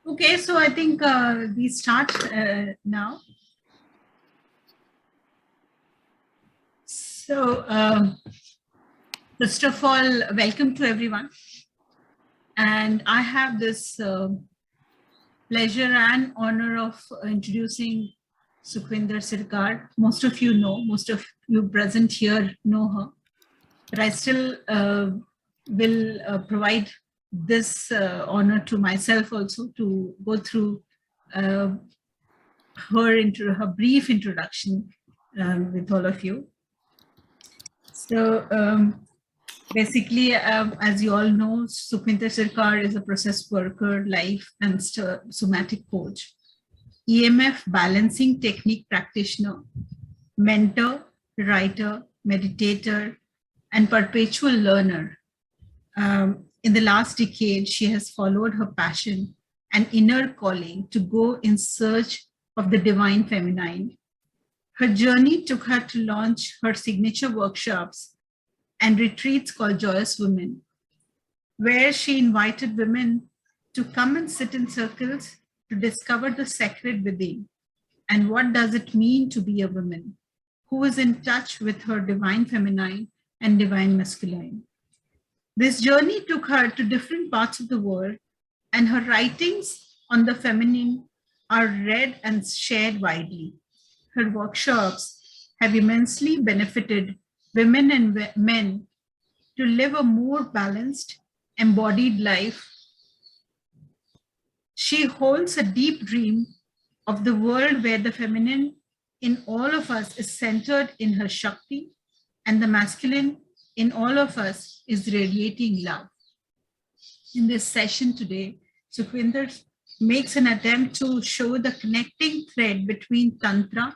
Okay, so I think we start now. So, first of all, welcome to everyone. And I have this pleasure and honor of introducing Sukhvinder Sircar. Most of you know, most of you present here know her, but I still will provide this honor to myself also to go through her brief introduction with all of you. So basically, as you all know, Sukhvinder Sircar is a process worker, life and somatic coach, EMF balancing technique practitioner, mentor, writer, meditator, and perpetual learner. In the last decade, she has followed her passion and inner calling to go in search of the divine feminine. Her journey took her to launch her signature workshops and retreats called Joyous Women, where she invited women to come and sit in circles to discover the sacred within and what does it mean to be a woman who is in touch with her divine feminine and divine masculine. This journey took her to different parts of the world, and her writings on the feminine are read and shared widely. Her workshops have immensely benefited women and men to live a more balanced, embodied life. She holds a deep dream of the world where the feminine in all of us is centered in her Shakti and the masculine in all of us is radiating love. In this session today, Sukhvinder makes an attempt to show the connecting thread between Tantra,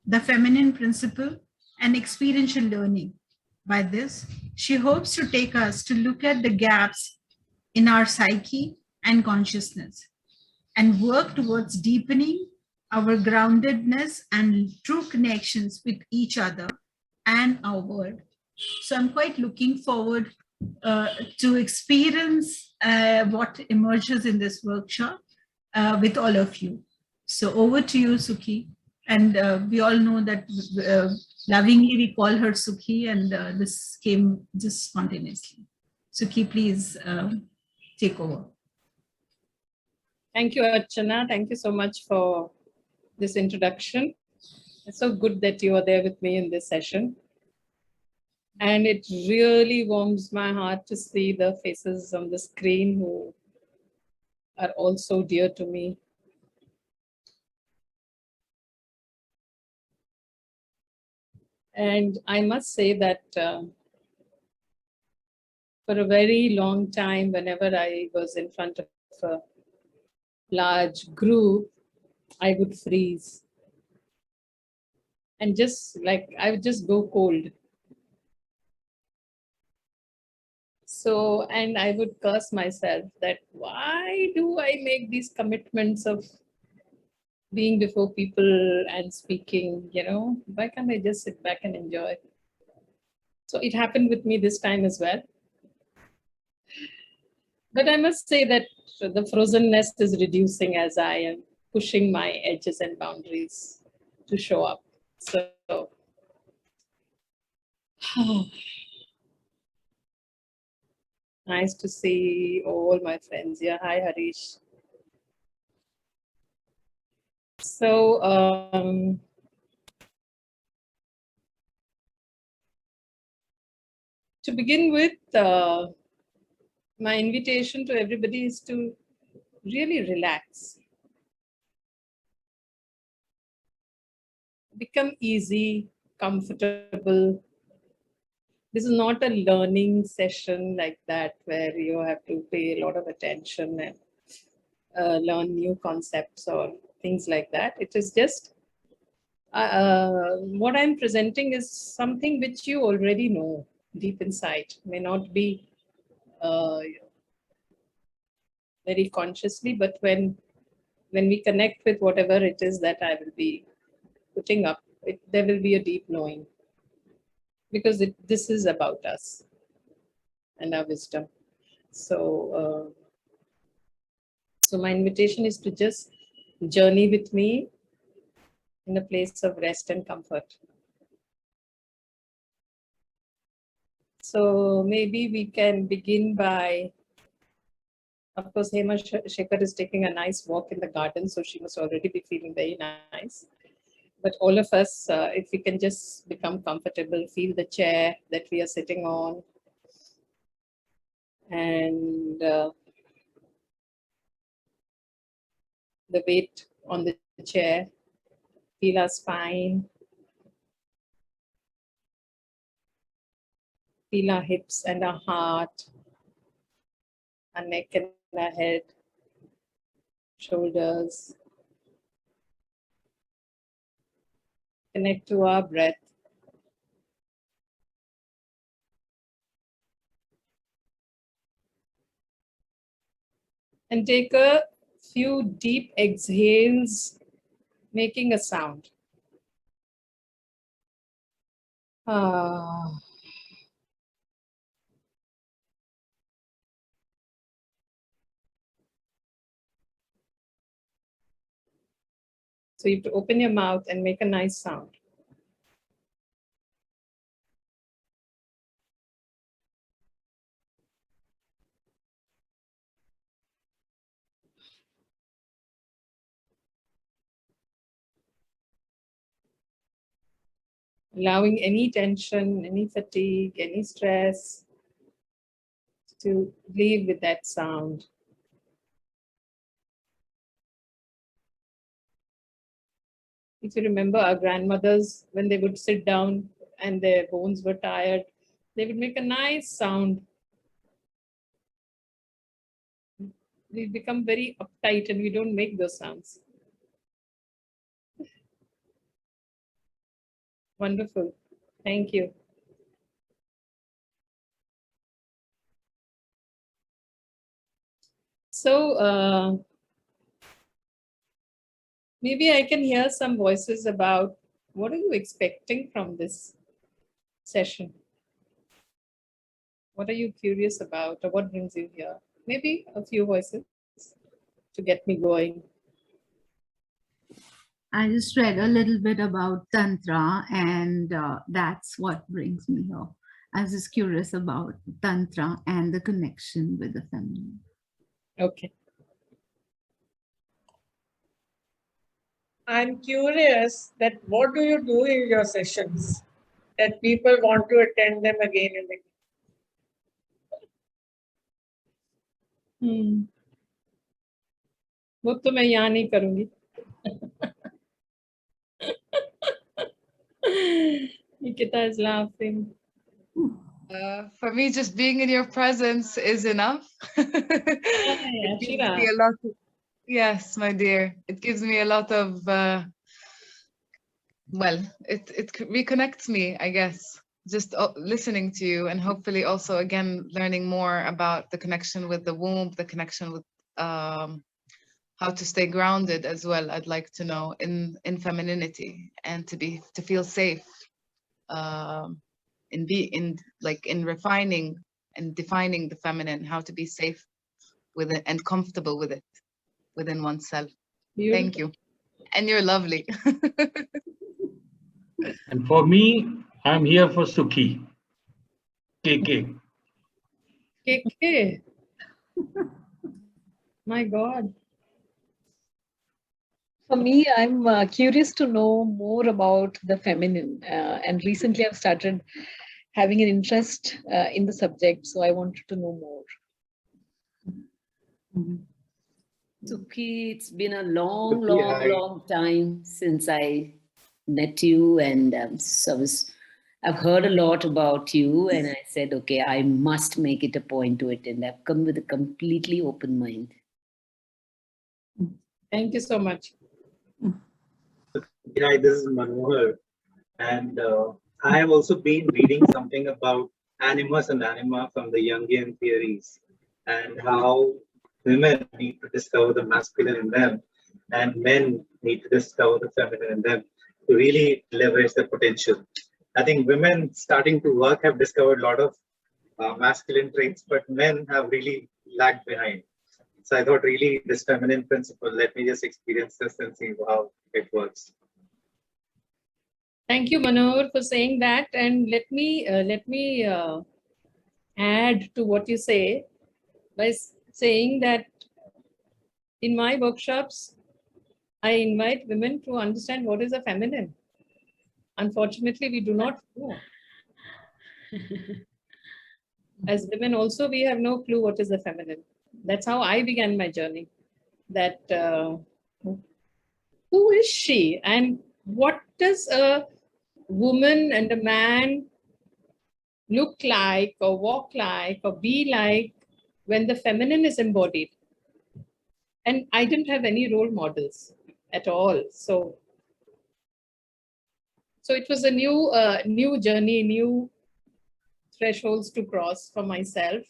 the feminine principle, and experiential learning. By this, she hopes to take us to look at the gaps in our psyche and consciousness and work towards deepening our groundedness and true connections with each other and our world. So I'm quite looking forward to experience what emerges in this workshop with all of you. So over to you, Sukhi. And we all know that lovingly we call her Sukhi, and this came just spontaneously. Sukhi, please take over. Thank you, Archana. Thank you so much for this introduction. It's so good that you are there with me in this session. And it really warms my heart to see the faces on the screen who are also dear to me. And I must say that for a very long time, whenever I was in front of a large group, I would freeze. And just like, I would just go cold. So, and I would curse myself that why do I make these commitments of being before people and speaking, why can't I just sit back and enjoy? So it happened with me this time as well. But I must say that the frozenness is reducing as I am pushing my edges and boundaries to show up. So, nice to see all my friends here. Hi, Harish. So, to begin with, my invitation to everybody is to really relax. Become easy, comfortable. This is not a learning session like that where you have to pay a lot of attention and learn new concepts or things like that. It is just what I'm presenting is something which you already know deep inside. May not be very consciously, but when we connect with whatever it is that I will be putting up, there will be a deep knowing, because this is about us and our wisdom. So So my invitation is to just journey with me in a place of rest and comfort. So maybe we can begin by, of course, Hema Shekhar is taking a nice walk in the garden, so she must already be feeling very nice. But all of us, if we can just become comfortable, feel the chair that we are sitting on, and the weight on the chair, feel our spine, feel our hips and our heart, our neck and our head, shoulders. Connect to our breath. And take a few deep exhales, making a sound. Ah. So you have to open your mouth and make a nice sound. Allowing any tension, any fatigue, any stress to leave with that sound. If you remember our grandmothers, when they would sit down and their bones were tired, they would make a nice sound. We become very uptight and we don't make those sounds. Wonderful. Thank you. So maybe I can hear some voices about what are you expecting from this session? What are you curious about, or what brings you here? Maybe a few voices to get me going. I just read a little bit about Tantra, and that's what brings me here. I was just curious about Tantra and the connection with the feminine. Okay. I'm curious that what do you do in your sessions that people want to attend them again and again? वो तो मैं यहाँ नहीं करूँगी. Nikita is laughing. For me, just being in your presence is enough. It gives me a lot of, yes, my dear. It gives me a lot of, well, it reconnects me, I guess. Just listening to you, and hopefully also, again, learning more about the connection with the womb, the connection with how to stay grounded as well. I'd like to know in femininity, and to feel safe in refining and defining the feminine, how to be safe with it and comfortable with it within oneself. Beautiful. Thank you. And you're lovely. And for me, I'm here for Sukhi. KK. KK. My God. For me, I'm curious to know more about the feminine. And recently I've started having an interest in the subject. So I wanted to know more. Sukhi, it's been a long time since I met you, and so I've heard a lot about you, and I said, okay, I must make it a point to it, and I've come with a completely open mind. Thank you so much. Hi, this is Manohar, and I have also been reading something about animus and anima from the Jungian theories, and how women need to discover the masculine in them, and men need to discover the feminine in them to really leverage their potential. I think women starting to work have discovered a lot of masculine traits, but men have really lagged behind. So I thought really this feminine principle, let me just experience this and see how it works. Thank you, Manor, for saying that. And let me add to what you say by saying that in my workshops, I invite women to understand what is a feminine. Unfortunately, we do not know. As women also, we have no clue what is the feminine. That's how I began my journey. That who is she and what does a woman and a man look like or walk like or be like when the feminine is embodied? And I didn't have any role models at all. So it was a new journey, new thresholds to cross for myself.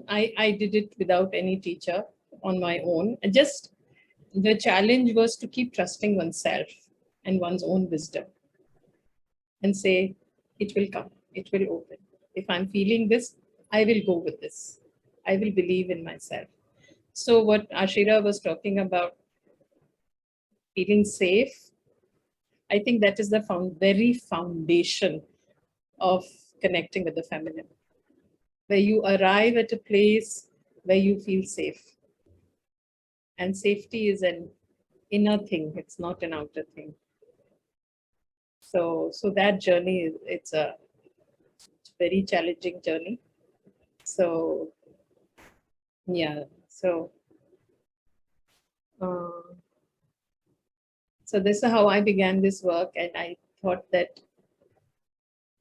I did it without any teacher on my own. And just the challenge was to keep trusting oneself and one's own wisdom and say, it will come, it will open. If I'm feeling this, I will go with this. I will believe in myself. So what Ashira was talking about, feeling safe, I think that is the very foundation of connecting with the feminine, where you arrive at a place where you feel safe. And safety is an inner thing, it's not an outer thing. So that journey, it's a very challenging journey. So yeah, so this is how I began this work, and I thought that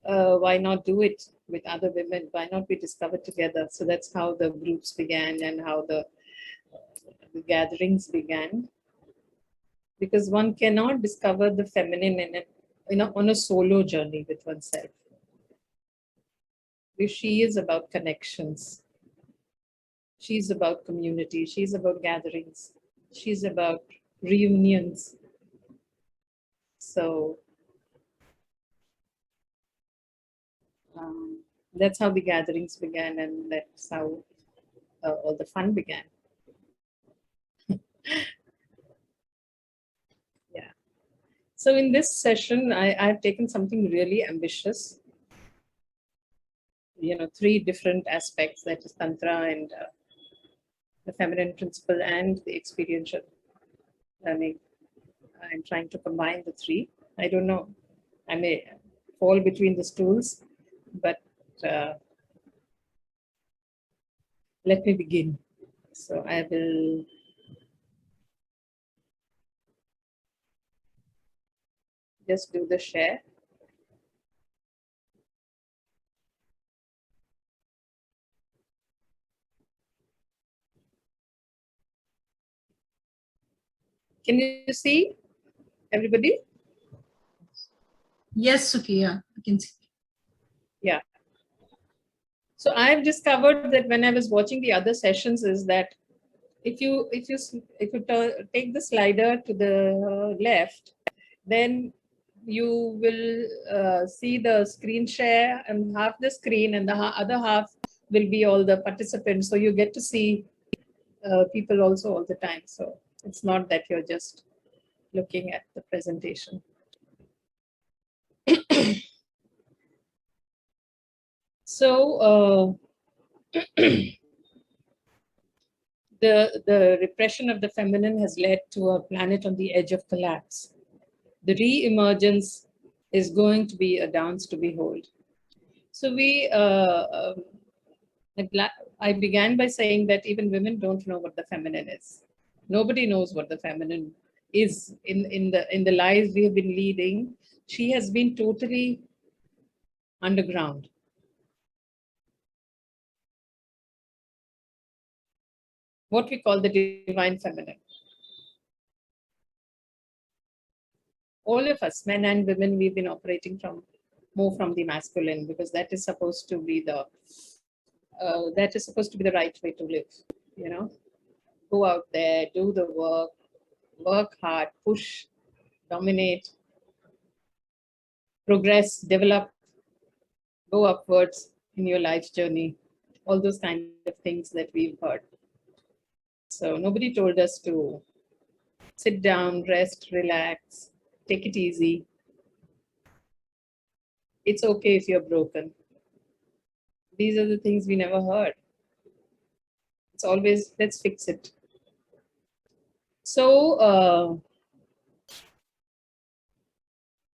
why not do it with other women? Why not we discover together? So that's how the groups began and how the gatherings began. Because one cannot discover the feminine on a solo journey with oneself. She is about connections. She's about community. She's about gatherings. She's about reunions. So that's how the gatherings began, and that's how all the fun began. Yeah. So in this session, I've taken something really ambitious. 3 different aspects, that is Tantra and the feminine principle and the experiential learning. I'm trying to combine the 3. I don't know, I may fall between the stools, but let me begin. So I will just do the share. Can you see everybody? Yes, Sukhi, yeah, I can see. Yeah. So I've discovered that when I was watching the other sessions is that if you take the slider to the left, then you will see the screen share, and half the screen and the other half will be all the participants. So you get to see people also all the time. So it's not that you're just looking at the presentation. So the repression of the feminine has led to a planet on the edge of collapse. The re-emergence is going to be a dance to behold. So I began by saying that even women don't know what the feminine is. Nobody knows what the feminine is in the lives we have been leading. She has been totally underground. What we call the divine feminine. All of us, men and women, we've been operating more from the masculine, because that is supposed to be the right way to live. Go out there, do the work hard, push, dominate, progress, develop, go upwards in your life's journey. All those kind of things that we've heard. So nobody told us to sit down, rest, relax, take it easy. It's okay if you're broken. These are the things we never heard. It's always, let's fix it. So,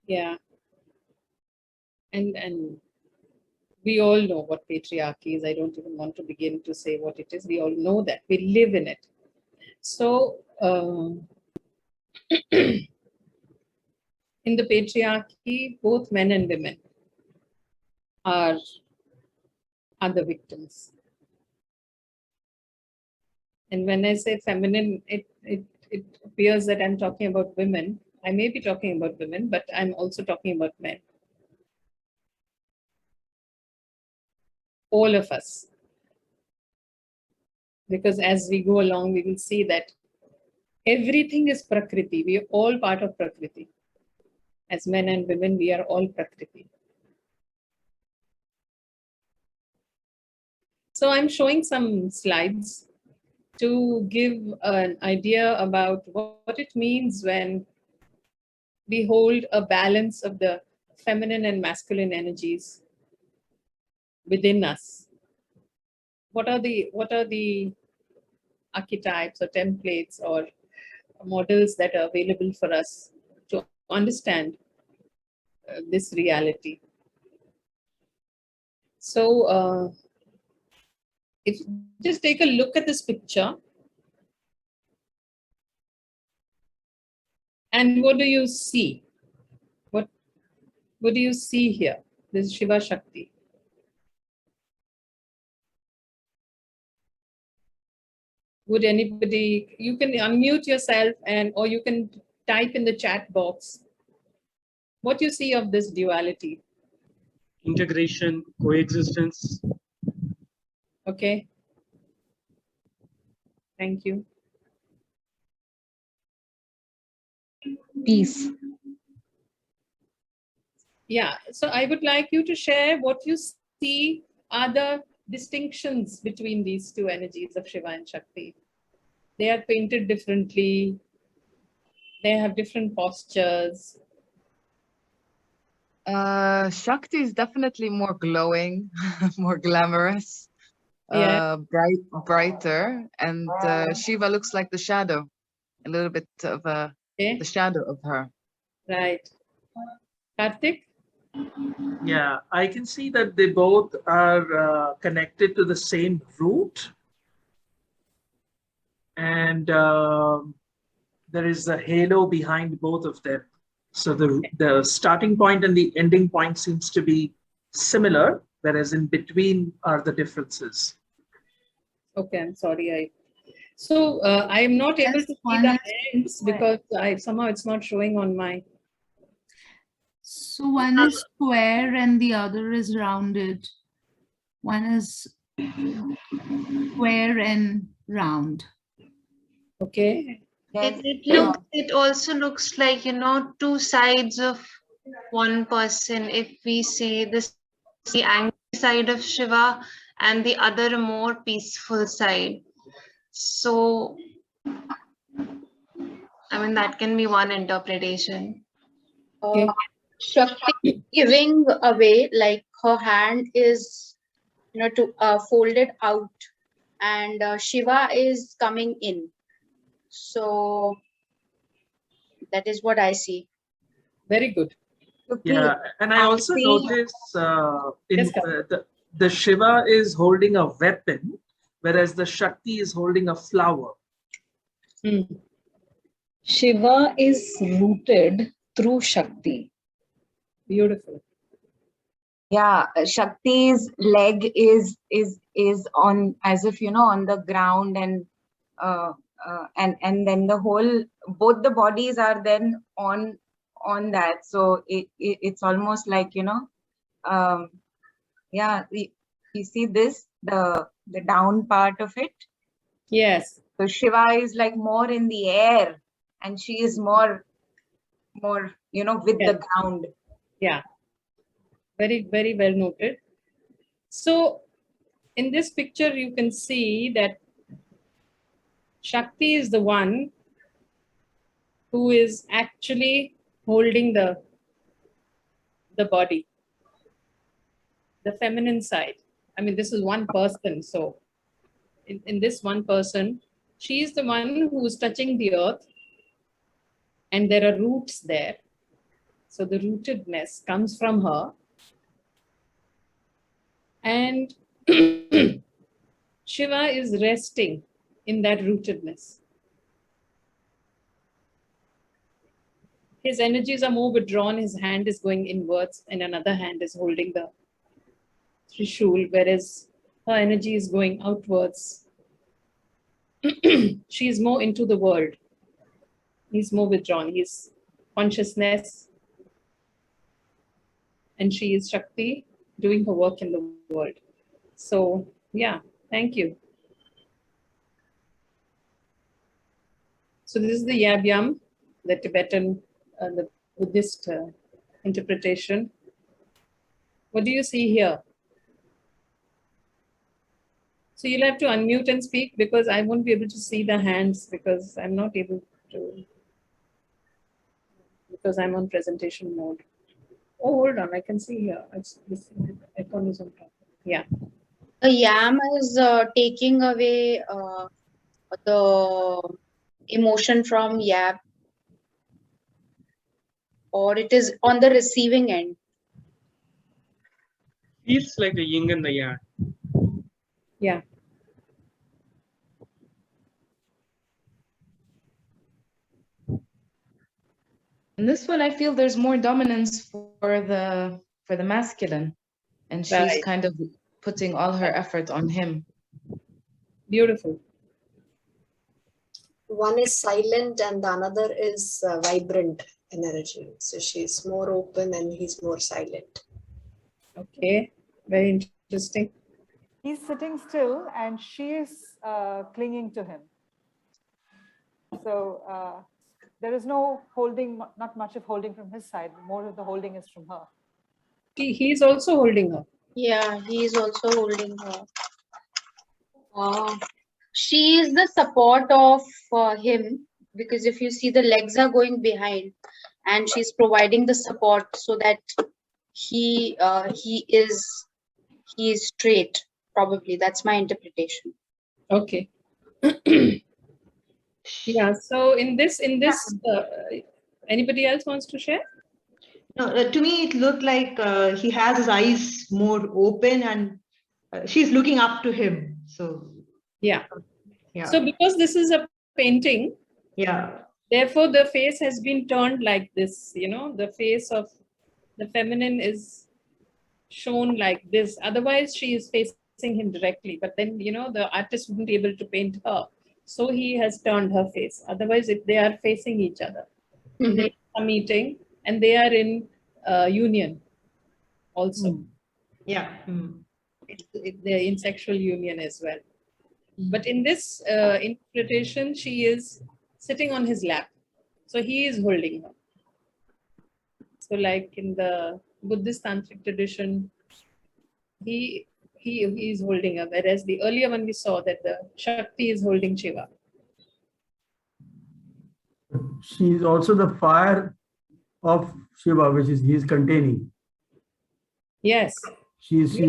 yeah. And we all know what patriarchy is. I don't even want to begin to say what it is. We all know that. We live in it. So, in the patriarchy, both men and women are the victims. And when I say feminine, it appears that I'm talking about women. I may be talking about women, but I'm also talking about men. All of us. Because as we go along, we will see that everything is Prakriti. We are all part of Prakriti. As men and women, we are all Prakriti. So I'm showing some slides to give an idea about what it means when we hold a balance of the feminine and masculine energies within us. What are the archetypes or templates or models that are available for us to understand this reality? So if you just take a look at this picture, and what do you see? What do you see here? This is Shiva Shakti. Would anybody, you can unmute yourself or you can type in the chat box what you see of this duality. Integration, coexistence. Okay. Thank you. Peace. Yeah, so I would like you to share what you see are the distinctions between these two energies of Shiva and Shakti. They are painted differently. They have different postures. Shakti is definitely more glowing, more glamorous, Yeah. brighter, and Shiva looks like the shadow, a little bit of the shadow of her. Right. Karthik? Yeah, I can see that they both are connected to the same root. And there is a halo behind both of them. So the starting point and the ending point seems to be similar, whereas in between are the differences. Okay, I'm sorry. So I am not able to see the ends because somehow it's not showing on my. So one is square and the other is rounded. One is square and round. Okay. It also looks like, two sides of one person. If we see this, the angry side of Shiva and the other more peaceful side. So, I mean, that can be one interpretation. Shakti giving away, like her hand is, folded out, and Shiva is coming in. So that is what I see. Very good. Yeah, and I also notice the Shiva is holding a weapon, whereas the Shakti is holding a flower. Shiva is rooted through Shakti. Beautiful. Yeah, Shakti's leg is on, as if on the ground, and then the whole, both the bodies are then on that. So it's almost like yeah, you see this, the down part of it. Yes. So Shiva is like more in the air, and she is more with the ground. Yeah. Very, very well noted. So in this picture, you can see that Shakti is the one who is actually holding the body, the feminine side. I mean, this is one person. So in this one person, she is the one who is touching the earth, and there are roots there. So the rootedness comes from her. And Shiva is resting in that rootedness. His energies are more withdrawn, his hand is going inwards, and another hand is holding the Trishul, whereas her energy is going outwards. She is more into the world. He's more withdrawn. He's consciousness. And she is Shakti doing her work in the world. So, yeah, thank you. So this is the Yab Yam, the Tibetan, the Buddhist interpretation. What do you see here? So you'll have to unmute and speak because I won't be able to see the hands because I'm not able to, because I'm on presentation mode. Oh, hold on, I can see here. This icon is on top. Yeah. The yam is taking away the emotion from yab, or it is on the receiving end. Feels like the yin and the yang. Yeah. In this one, I feel there's more dominance for the masculine, and she's Right. kind of putting all her effort on him. Beautiful. One is silent and the another is vibrant energy. So she's more open and he's more silent. Okay, very interesting. He's sitting still and she is clinging to him. So there is no holding, not much of holding from his side. More of the holding is from her. He's also holding her. Yeah, he is also holding her. She is the support of him, because if you see, the legs are going behind and she's providing the support so that he is straight. Probably that's my interpretation. Okay. Yeah. So in this, anybody else wants to share? No, to me it looked like he has his eyes more open and she's looking up to him. So yeah. Yeah. So because this is a painting, yeah, therefore the face has been turned like this. You know, the face of the feminine is shown like this. Otherwise, she is facing him directly. But then, you know, the artist wouldn't be able to paint her. So he has turned her face. Otherwise, if they are facing each other, they are meeting and they are in union also. Yeah. They're in sexual union as well. But in this interpretation, she is sitting on his lap. So he is holding her. So like in the Buddhist tantric tradition, he is holding her, whereas the earlier one we saw that the Shakti is holding Shiva. She is also the fire of Shiva, which is he is containing. Yes. She's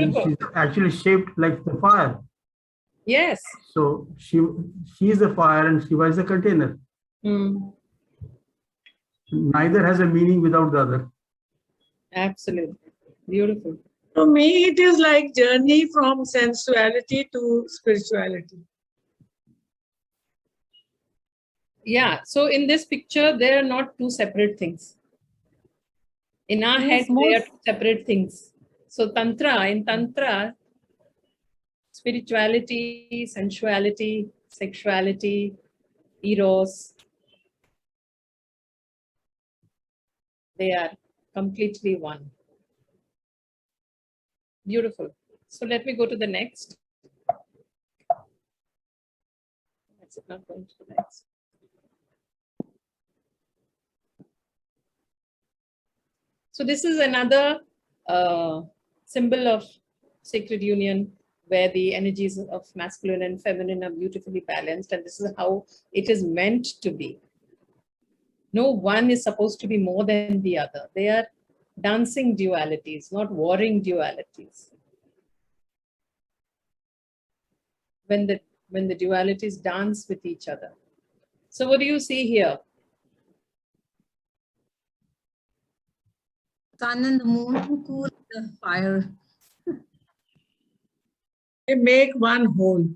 actually shaped like the fire. Yes. So she is the fire and Shiva is the container. Neither has a meaning without the other. Absolutely. Beautiful. To me, it is like journey from sensuality to spirituality. Yeah. So in this picture, there are not two separate things. In our head, they are two separate things. So in Tantra, spirituality, sensuality, sexuality, eros, they are completely one. Beautiful. So let me go to the next. Is it not going to the next? So this is another symbol of sacred union, where the energies of masculine and feminine are beautifully balanced, and this is how it is meant to be. No one is supposed to be more than the other. They are dancing dualities, not warring dualities. When the dualities dance with each other. So what do you see here? Sun and the moon to cool the fire. They make one whole.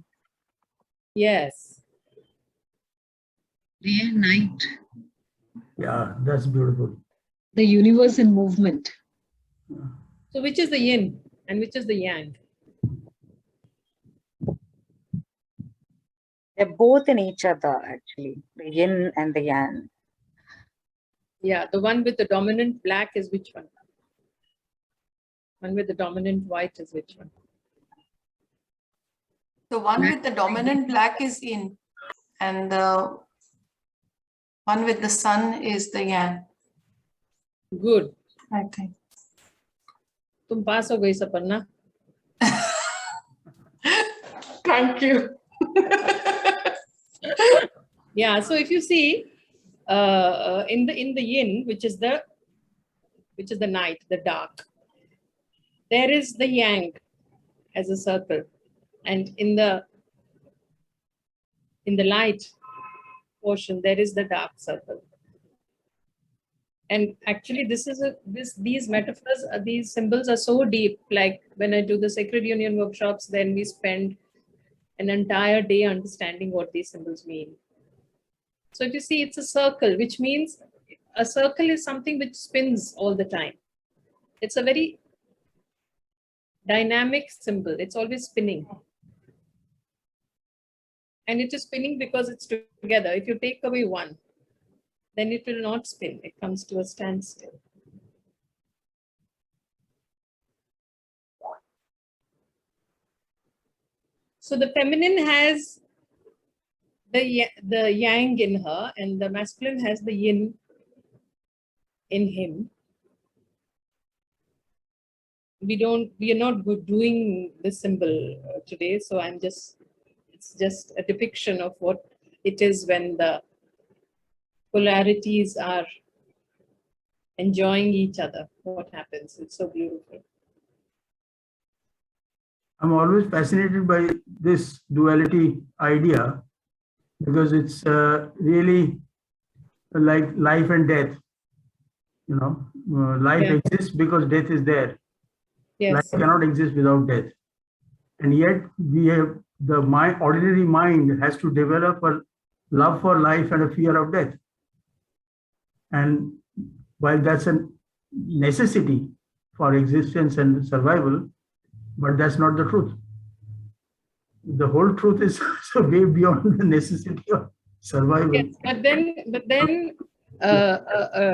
Yes. Day and night. Yeah, that's beautiful. The universe in movement. So which is the yin and which is the yang? They're both in each other, actually, the yin and the yang. Yeah, the one with the dominant black is which one? One with the dominant white is which one? The one with the dominant black is yin, and the one with the sun is the yang. Good. I think. तुम पास हो गई सपन्ना. Thank you. Yeah, so if you see in the yin, which is the night, the dark, there is the yang as a circle, and in the light portion there is the dark circle. And actually these metaphors, these symbols are so deep. Like when I do the Sacred Union workshops, then we spend an entire day understanding what these symbols mean. So if you see, it's a circle, which means a circle is something which spins all the time. It's a very dynamic symbol. It's always spinning. And it is spinning because it's together. If you take away one, then it will not spin. It comes to a standstill. So the feminine has the yang in her, and the masculine has the yin in him. We are not doing this symbol today, so it's just a depiction of what it is when the polarities are enjoying each other. What happens? It's so beautiful. I'm always fascinated by this duality idea because it's really like life and death. You know, life exists because death is there. Yes. Life cannot exist without death. And yet we have the ordinary mind has to develop a love for life and a fear of death. And while that's a necessity for existence and survival, but that's not the truth. The whole truth is way beyond the necessity of survival. Yes, but then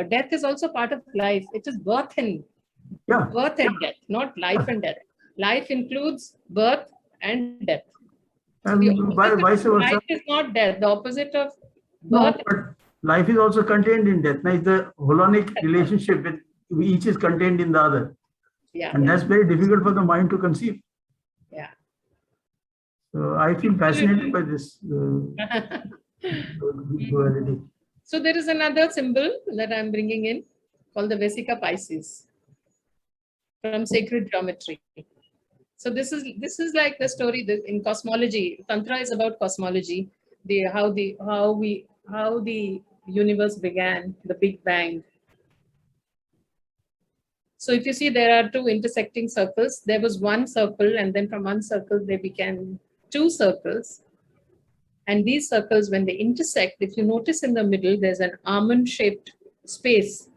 death is also part of life. It is birth and death, not life and death. Life includes birth and death. And vice versa. Life is not death. The opposite of No, birth. but life is also contained in death. Now, it's the holonic relationship with each is contained in the other. Yeah. And that's very difficult for the mind to conceive. Yeah. So I feel fascinated by this duality. So there is another symbol that I'm bringing in called the Vesica Pisces from sacred geometry. So this is like the story in cosmology. Tantra is about cosmology, how the universe began, the Big Bang. So if you see, there are two intersecting circles. There was one circle, and then from one circle they became two circles. And these circles, when they intersect, if you notice in the middle, there's an almond-shaped space.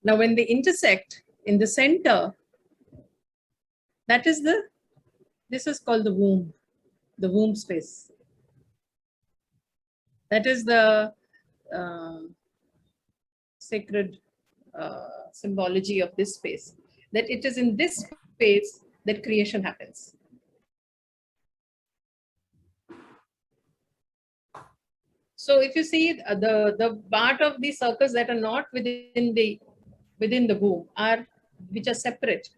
Now, when they intersect in the center, this is called the womb space. That is the sacred symbology of this space, that it is in this space that creation happens. So if you see the part of the circles that are not within the womb which are separate,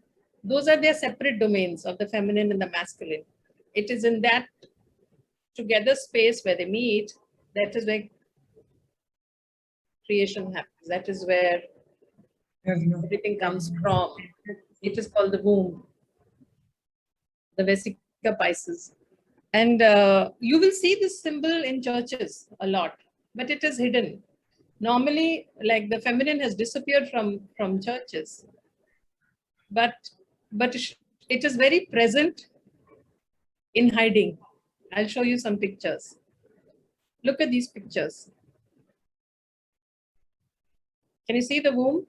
Those are their separate domains of the feminine and the masculine. It is in that together space where they meet, that is where creation happens. That is where everything comes from. It is called the womb, the Vesica Pisces. And you will see this symbol in churches a lot, but it is hidden. Normally, like the feminine has disappeared from churches, but it is very present in hiding. I'll show you some pictures. Look at these pictures. Can you see the womb,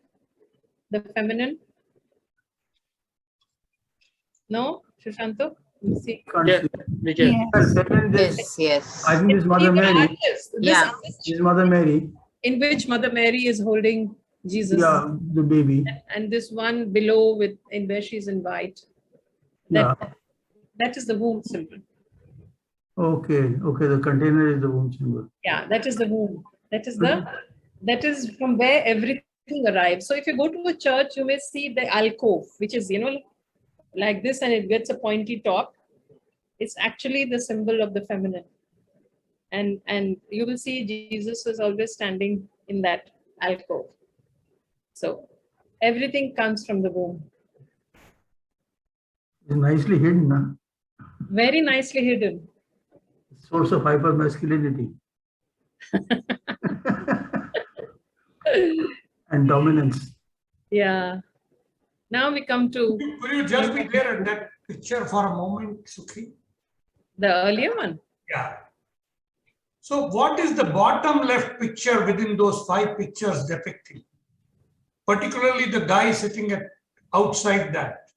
the feminine? No, Shushanto? You see? Can't see. Yes, yes. I think this Mother Mary. Yeah. This Mother Mary. In which Mother Mary is holding Jesus. Yeah, the baby. And this one below in where she's in white. That is the womb symbol. Okay, the container is the womb symbol. Yeah, that is the womb. That is from where everything arrives. So if you go to a church, you may see the alcove, which is, like this, and it gets a pointy top. It's actually the symbol of the feminine. And you will see Jesus was always standing in that alcove. So everything comes from the womb. It's nicely hidden, huh? Very nicely hidden. Source of hypermasculinity. And dominance. Yeah. Now we come to... Could you just be there in that picture for a moment, Sukhi? The earlier one? Yeah. So what is the bottom left picture within those 5 pictures depicting? Particularly the guy sitting outside that.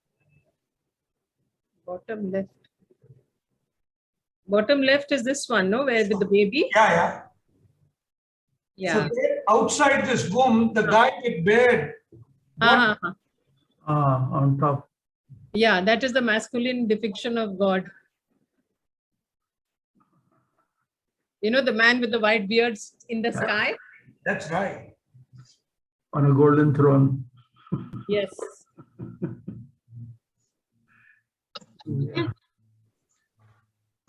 Bottom left. Bottom left is this one, no? Where with the baby? Yeah. Yeah. So there, outside this womb, the guy with beard. On top. Yeah, that is the masculine depiction of God. The man with the white beards in the sky? That's right. On a golden throne. Yes.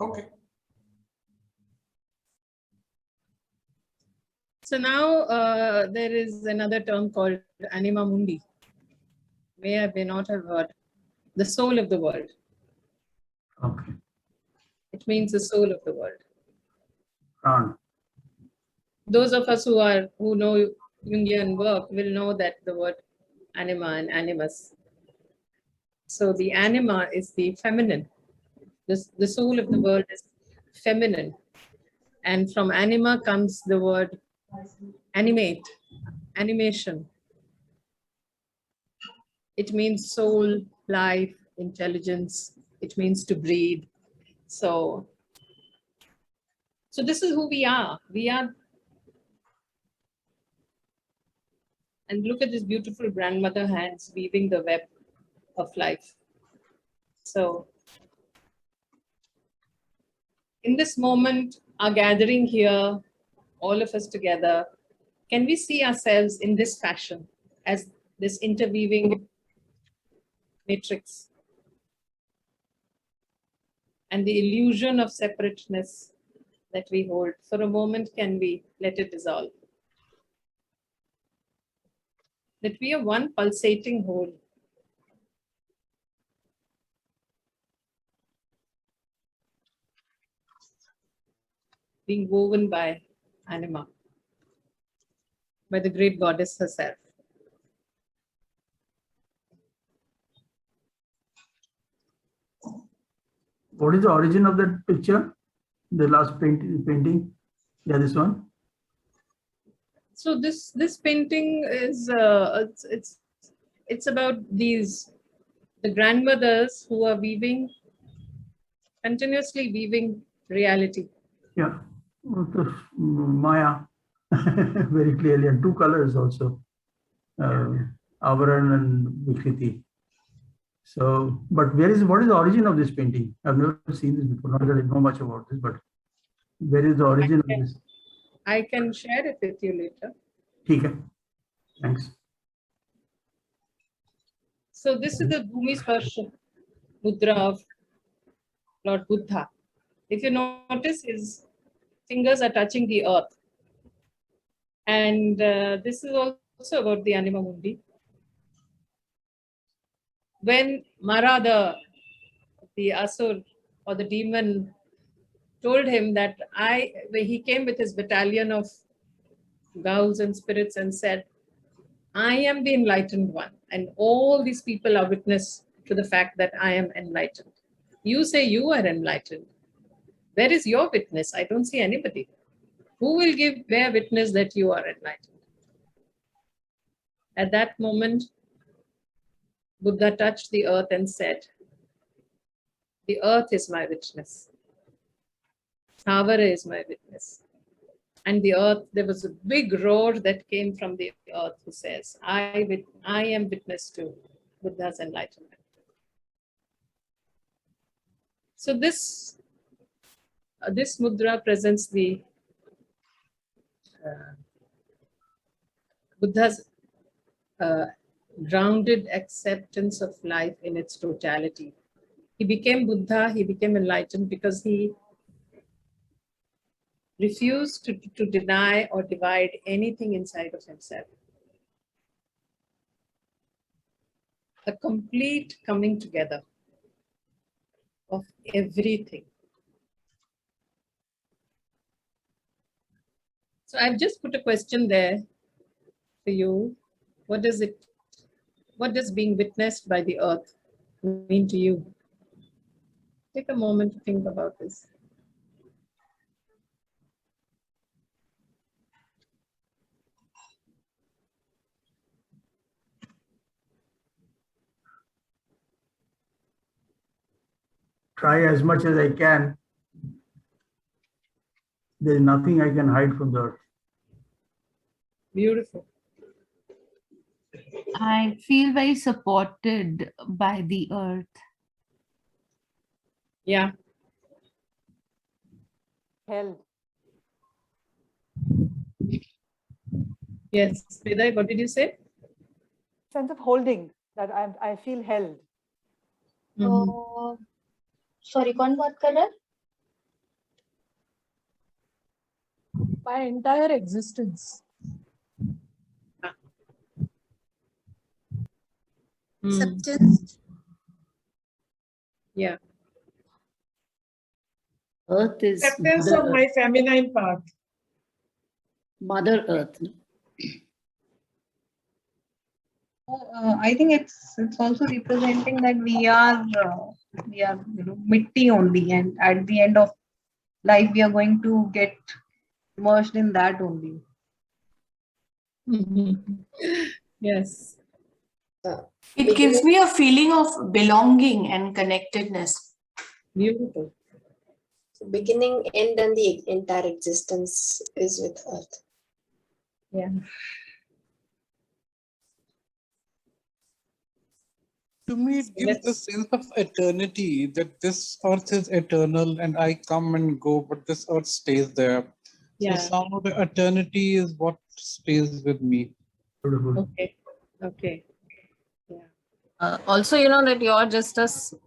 Okay. So now there is another term called anima mundi. May not have heard. The soul of the world. Okay. It means the soul of the world. Those of us who know Jungian work will know that the word anima and animus. So the anima is the feminine. The soul of the world is feminine. And from anima comes the word animate, animation. It means soul, life, intelligence. It means to breathe. So this is who we are. And look at this beautiful grandmother hands weaving the web of life. So in this moment, our gathering here, all of us together, can we see ourselves in this fashion as this interweaving matrix? And the illusion of separateness that we hold, for a moment, can we let it dissolve? That we are one pulsating whole. Being woven by anima, by the great goddess herself. What is the origin of that picture? The last painting? Yeah, this one. So this painting is it's about the grandmothers who are continuously weaving reality. Yeah, Maya, very clearly, and 2 colors also, Avaran and Vikriti. So, but what is the origin of this painting? I've never seen this before. Not that I know much about this, but where is the origin of this? I can share it with you later. Okay. Thanks. So this is the Bhumi Sparsha mudra of Lord Buddha. If you notice, his fingers are touching the earth. And this is also about the Anima Mundi. When Mara, the Asur or the demon, told him that he came with his battalion of ghouls and spirits and said, I am the enlightened one, and all these people are witness to the fact that I am enlightened. You say you are enlightened. Where is your witness? I don't see anybody. Who will bear witness that you are enlightened? At that moment, Buddha touched the earth and said, the earth is my witness. Thavara is my witness. And the earth, there was a big roar that came from the earth who says, I am witness to Buddha's enlightenment. So this mudra presents the Buddha's grounded acceptance of life in its totality. He became Buddha, he became enlightened because he refused to deny or divide anything inside of himself. A complete coming together of everything. So I've just put a question there for you. What does being witnessed by the earth mean to you? Take a moment to think about this. Try as much as I can. There is nothing I can hide from the earth. Beautiful. I feel very supported by the earth. Yeah. Held. Yes. Vedai, what did you say? Sense of holding, that I feel held. Sorry, कौन बात कर रहा है? My entire existence. Acceptance. Yeah. Earth is Acceptance of my feminine part. Mother Earth. I think it's also representing that we are mitti only, and at the end of life we are going to get immersed in that only. Yes. It gives me a feeling of belonging and connectedness. Beautiful. So beginning, end, and the entire existence is with earth. Yeah. To me, it gives a sense of eternity, that this earth is eternal and I come and go, but this earth stays there. Yeah. So somehow the eternity is what stays with me. Okay. Okay. Also, you know that you're just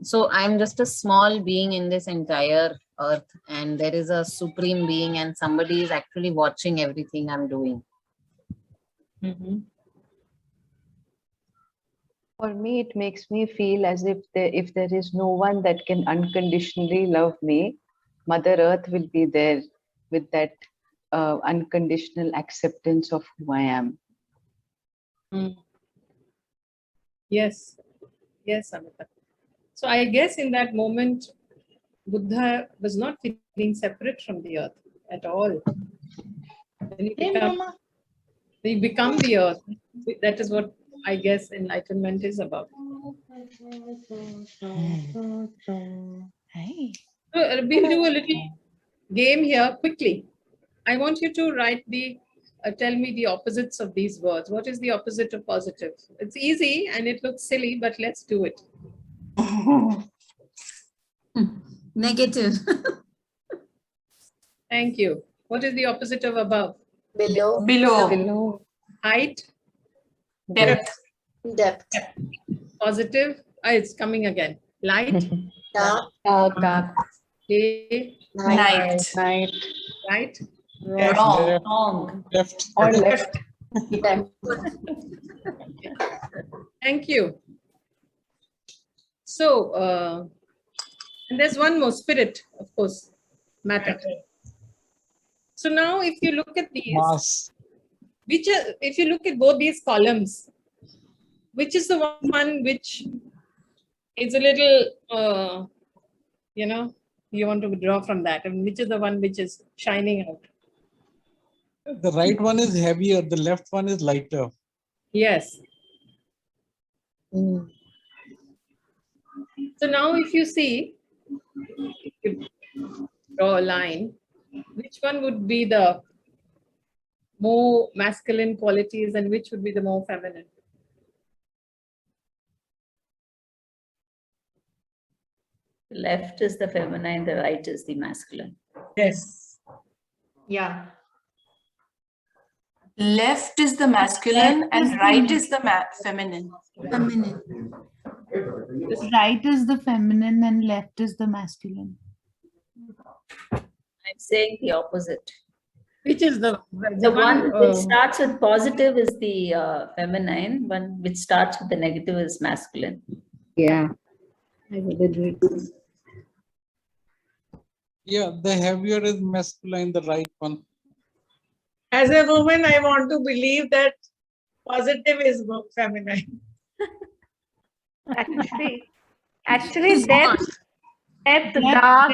so I'm just a small being in this entire earth, and there is a supreme being, and somebody is actually watching everything I'm doing. For me, it makes me feel as if there is no one that can unconditionally love me, Mother Earth will be there with that unconditional acceptance of who I am. Yes. Yes, Amita. So I guess in that moment, Buddha was not feeling separate from the earth at all. When you become the earth. That is what I guess enlightenment is about. Hey. So we'll do a little game here quickly. I want you to write tell me the opposites of these words. What is the opposite of positive? It's easy and it looks silly, but let's do it. Negative. Thank you. What is the opposite of above? Below. Height. Depth. Depth. Positive. It's coming again. Light. Dark. Day. Night. Right. Wrong. Left. Or left. Thank you. So, and there's one more, spirit, of course, matter. So now if you look at these, Mass. if you look at both these columns, which is the one which is a little, you want to withdraw from that, and which is the one which is shining out? The right one is heavier, the left one is lighter. Yes. So now if you see, if you draw a line, which one would be the more masculine qualities and which would be the more feminine? The left is the feminine, the right is the masculine. Yes. Yeah. Left is the masculine and right is the feminine. Feminine. Right is the feminine and left is the masculine. I'm saying the opposite. Which is the one which starts with positive is the feminine, one which starts with the negative is masculine. Yeah, I would agree. Yeah, the heavier is masculine, the right one. As a woman, I want to believe that positive is feminine. Actually, depth, dark.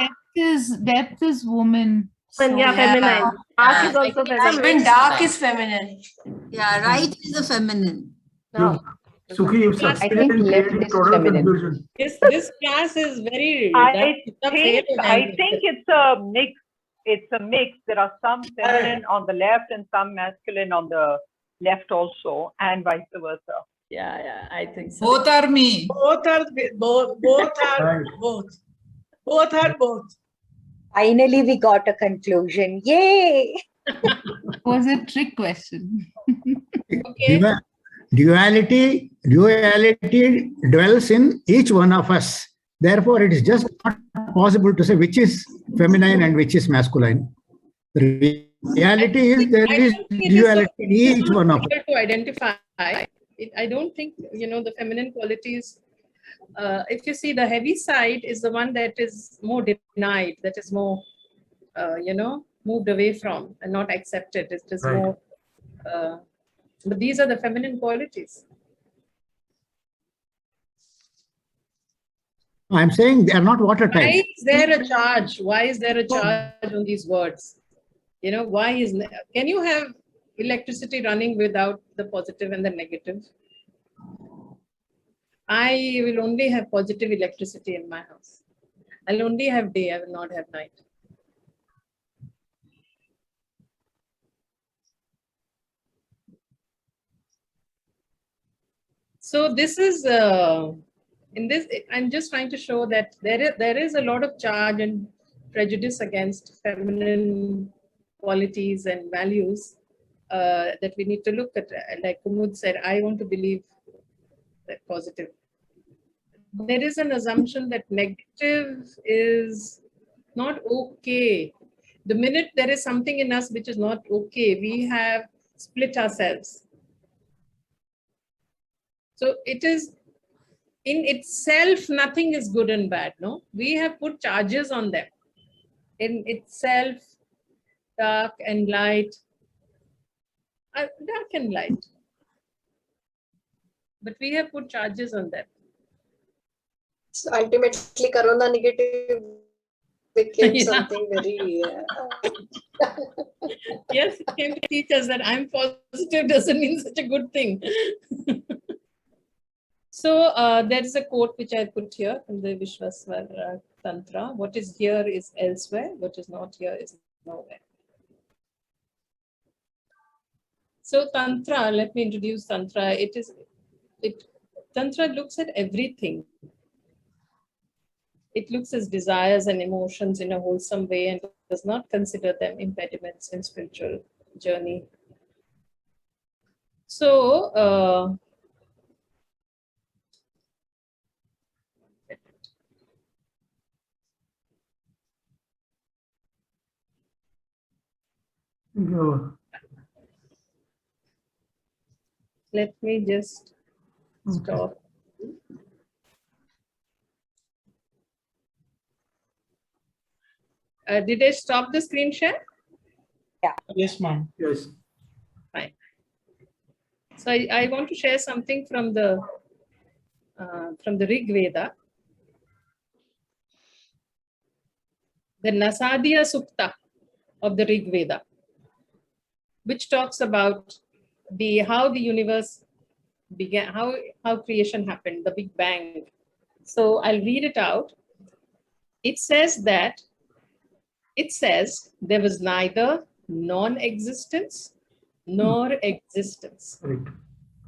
Depth is woman. Yeah, feminine. Dark is also feminine. Even dark is feminine. Yeah, right is the feminine. No. Sukhi, you've succeeded in creating total confusion. This class is very. I think it's a mix. It's a mix. There are some feminine on the left and some masculine on the left also, and vice versa. Yeah, I think so. Both are me. Both are both. Both are both. Finally, we got a conclusion. Yay! Was a trick question. Duality dwells in each one of us. Therefore, it is just not possible to say which is feminine and which is masculine. The reality is there is duality in each one of us. To identify, I don't think the feminine qualities. If you see, the heavy side is the one that is more denied, that is more, moved away from and not accepted. It is more. But these are the feminine qualities. I'm saying they are not watertight. Why is there a charge? Why is there a charge on these words? Why is can you have electricity running without the positive and the negative? I will only have positive electricity in my house. I'll only have day, I will not have night. So this is in this, I'm just trying to show that there is a lot of charge and prejudice against feminine qualities and values that we need to look at. Like Kumud said, I want to believe that positive. There is an assumption that negative is not okay. The minute there is something in us which is not okay, we have split ourselves. So it is in itself, nothing is good and bad, no? We have put charges on them. In itself, dark and light, dark and light. But we have put charges on them. So ultimately, Corona negative became something very. Yes, it came to teach us that I'm positive doesn't mean such a good thing. So there is a quote which I put here from the Vishwaswara Tantra. What is here is elsewhere. What is not here is nowhere. So Tantra, let me introduce Tantra. Tantra looks at everything. It looks at desires and emotions in a wholesome way and does not consider them impediments in spiritual journey. So Let me just stop. Did I stop the screen share? Yeah. Yes, ma'am. Yes. Fine. So I want to share something from the Rig Veda, the Nasadiya Sukta of the Rig Veda, which talks about how the universe began, how creation happened, the Big Bang. So I'll read it out. It says there was neither non-existence nor existence,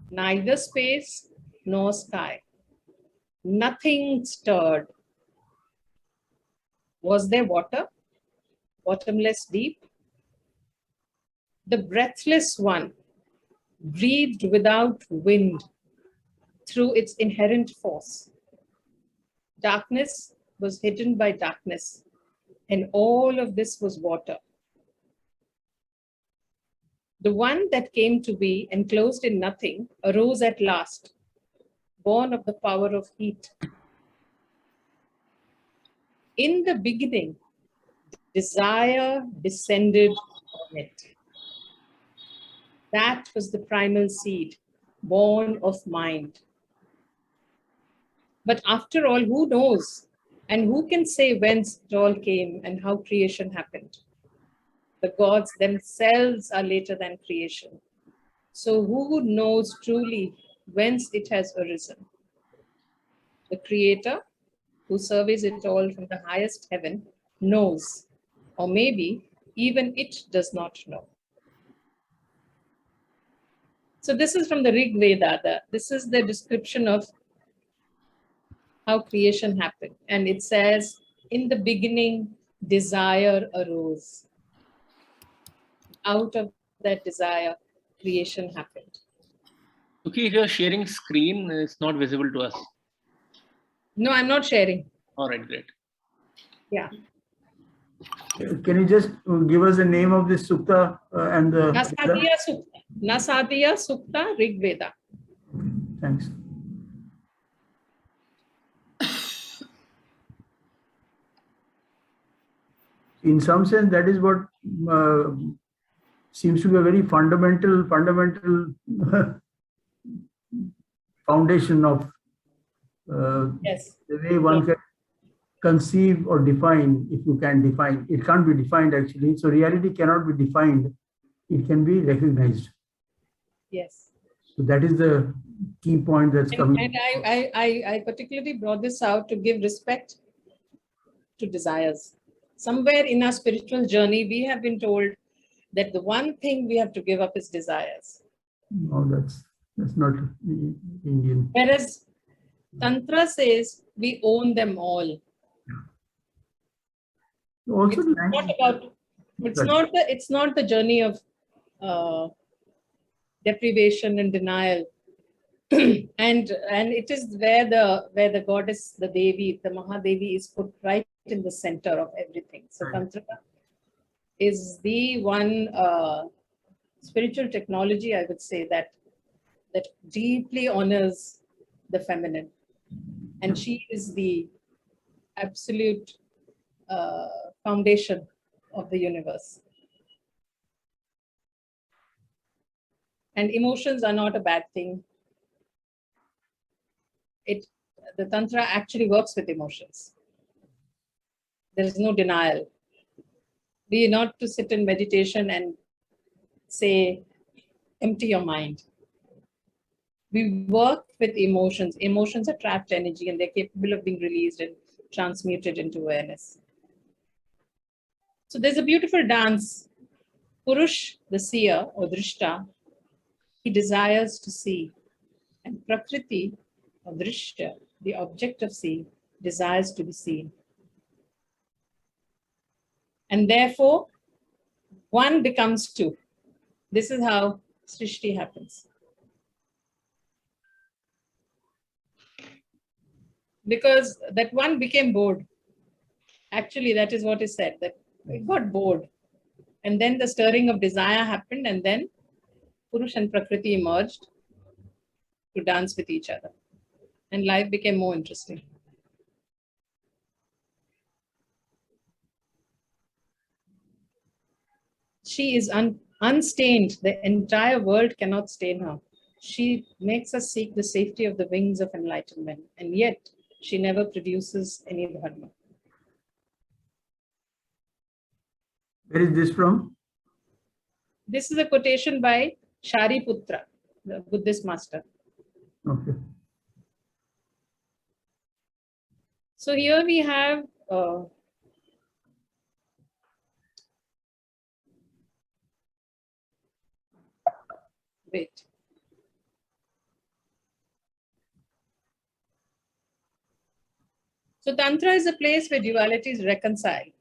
neither space nor sky. Nothing stirred. Was there water? Bottomless deep? The breathless one breathed without wind through its inherent force. Darkness was hidden by darkness, and all of this was water. The one that came to be enclosed in nothing arose at last, born of the power of heat. In the beginning, desire descended on it. That was the primal seed, born of mind. But after all, who knows? And who can say whence it all came and how creation happened? The gods themselves are later than creation. So who knows truly whence it has arisen? The Creator, who surveys it all from the highest heaven, knows, or maybe even it does not know. So this is from the Rig Veda. This is the description of how creation happened. And it says, in the beginning, desire arose. Out of that desire, creation happened. Okay, if you're sharing screen, it's not visible to us. No, I'm not sharing. All right, great. Yeah. Can you just give us the name of this sukta and the... Nasadiya Sukta. Nasadiya Sukta Rig Veda. Thanks. In some sense, that is what seems to be a very fundamental foundation of yes. The way one can conceive or define, if you can define. It can't be defined actually. So reality cannot be defined. It can be recognized. Yes. So that is the key point that's coming. And I particularly brought this out to give respect to desires. Somewhere in our spiritual journey, we have been told that the one thing we have to give up is desires. No, that's not Indian. Whereas Tantra says we own them all. Also, it's not the journey of deprivation and denial. and it is where the goddess, the Devi, the Mahadevi is put right in the center of everything. So Tantra is the one spiritual technology, I would say, that deeply honors the feminine. And she is the absolute foundation of the universe. And emotions are not a bad thing. The Tantra actually works with emotions. There is no denial. We are not to sit in meditation and say, empty your mind. We work with emotions. Emotions are trapped energy and they're capable of being released and transmuted into awareness. So there's a beautiful dance. Purush, the seer or Drishta, he desires to see. And Prakriti or Drishta, the object of seeing, desires to be seen. And therefore, one becomes two. This is how Srishti happens. Because that one became bored. Actually, that is what is said, that it got bored. And then the stirring of desire happened, and then Purush and Prakriti emerged to dance with each other. And life became more interesting. She is unstained. The entire world cannot stain her. She makes us seek the safety of the wings of enlightenment, and yet she never produces any dharma. Where is this from? This is a quotation by Shariputra, the Buddhist master. Okay. So here we have wait. So Tantra is a place where duality is reconciled.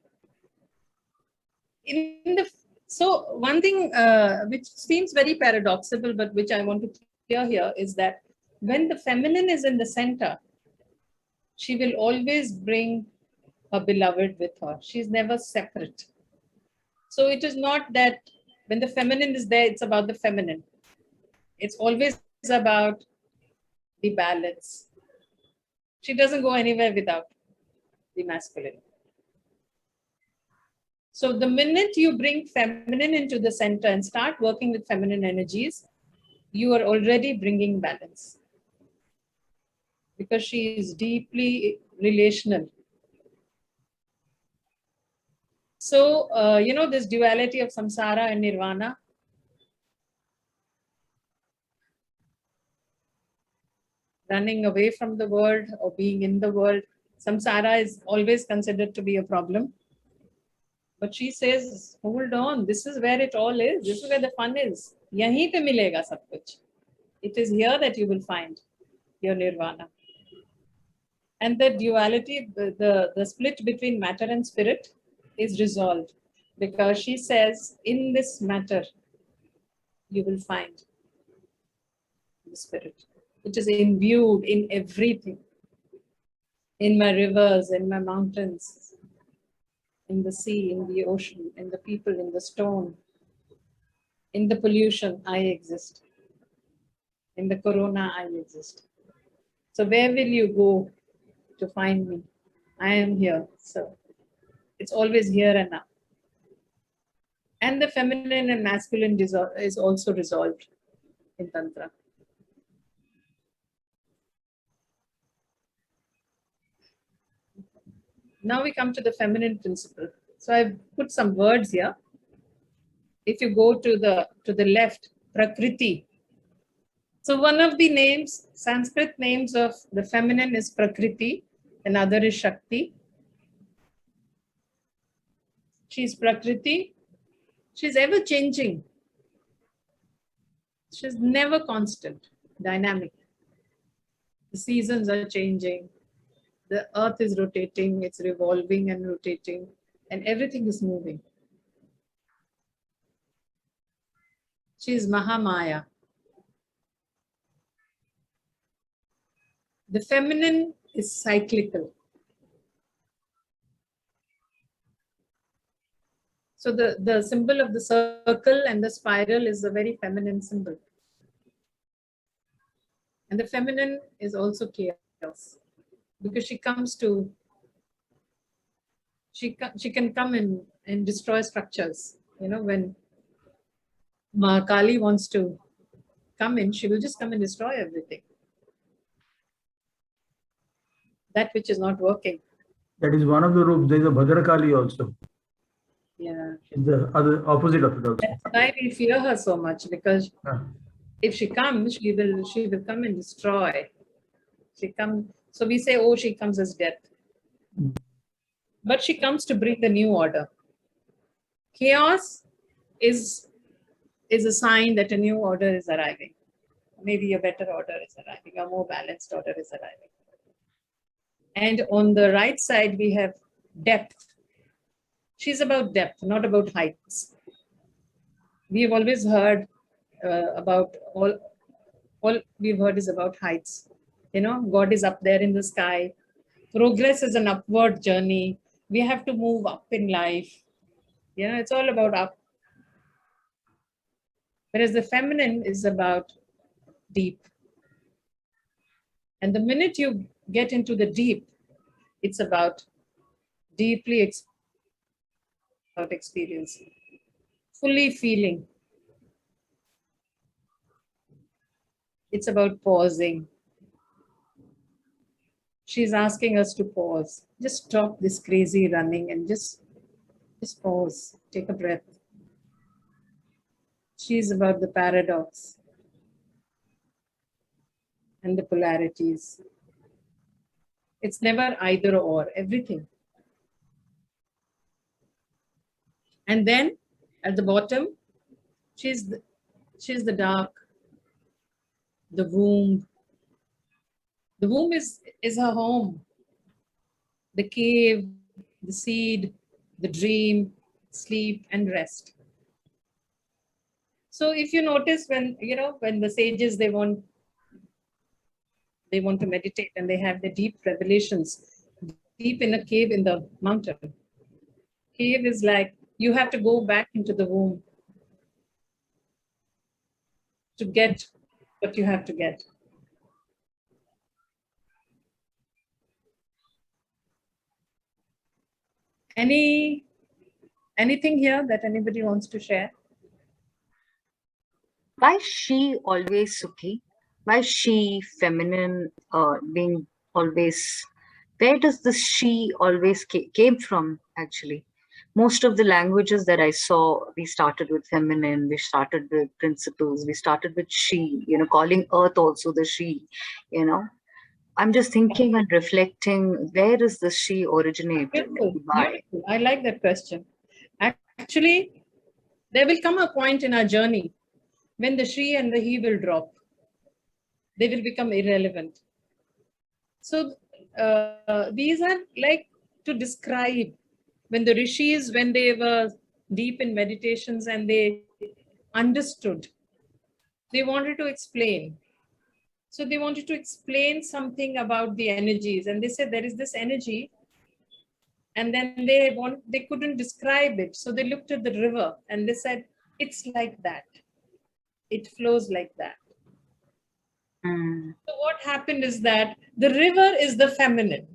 So one thing which seems very paradoxical, but which I want to clear here, is that when the feminine is in the center, she will always bring her beloved with her. She's never separate. So it is not that when the feminine is there, it's about the feminine. It's always about the balance. She doesn't go anywhere without the masculine. So the minute you bring feminine into the center and start working with feminine energies, you are already bringing balance. Because she is deeply relational. So, you know, this duality of samsara and nirvana. Running away from the world or being in the world. Samsara is always considered to be a problem. But she says, hold on, this is where it all is. This is where the fun is. Yahi pe milega sab kuch. It is here that you will find your nirvana. And the duality, the split between matter and spirit is resolved. Because she says, in this matter, you will find the spirit. It is imbued in everything. In my rivers, in my mountains, in the sea, in the ocean, in the people, in the stone, in the pollution, I exist. In the corona, I exist. So where will you go to find me? I am here. So it's always here and now. And the feminine and masculine is also resolved in Tantra. Now we come to the feminine principle. So I've put some words here. If you go to the left, Prakriti. So one of the names, Sanskrit names of the feminine is Prakriti, another is Shakti. She's Prakriti. She's ever changing. She's never constant, dynamic. The seasons are changing. The earth is rotating, it's revolving and rotating, and everything is moving. She is Mahamaya. The feminine is cyclical. So the symbol of the circle and the spiral is a very feminine symbol. And the feminine is also chaos. Because she comes to, she can come in and destroy structures. You know, when Mahakali wants to come in, she will just come and destroy everything. That which is not working. That is one of the rooms. There is a Bhadrakali also. Yeah. The other opposite of it also. That's why we fear her so much, because if she comes, she will come and destroy. So we say, oh, she comes as death. But she comes to bring the new order. Chaos is a sign that a new order is arriving. Maybe a better order is arriving, a more balanced order is arriving. And on the right side, we have depth. She's about depth, not about heights. We've always heard about all we've heard is about heights. You know, God is up there in the sky. Progress is an upward journey. We have to move up in life. You know, it's all about up. Whereas the feminine is about deep. And the minute you get into the deep, it's about deeply about experiencing, fully feeling. It's about pausing. She's asking us to pause. Just stop this crazy running and just pause. Take a breath. She's about the paradox and the polarities. It's never either or, everything. And then at the bottom, she's the dark, the womb. The womb is her home. The cave, the seed, the dream, sleep and rest. So if you notice when the sages, they want to meditate and they have the deep revelations, deep in a cave in the mountain. Cave is like, you have to go back into the womb to get what you have to get. Anything here that anybody wants to share? Why she always Sukhi? Why she feminine being always? Where does this she always came from actually? Most of the languages that I saw, we started with feminine, we started with principles, we started with she, calling earth also the she, I'm just thinking and reflecting, where is the she originated? Beautiful, beautiful. I like that question. Actually, there will come a point in our journey when the she and the he will drop. They will become irrelevant. So these are like to describe when the rishis, when they were deep in meditations and they understood, they wanted to explain. So they wanted to explain something about the energies, and they said there is this energy, and then they couldn't describe it. So they looked at the river and they said, it's like that. It flows like that. So what happened is that the river is the feminine.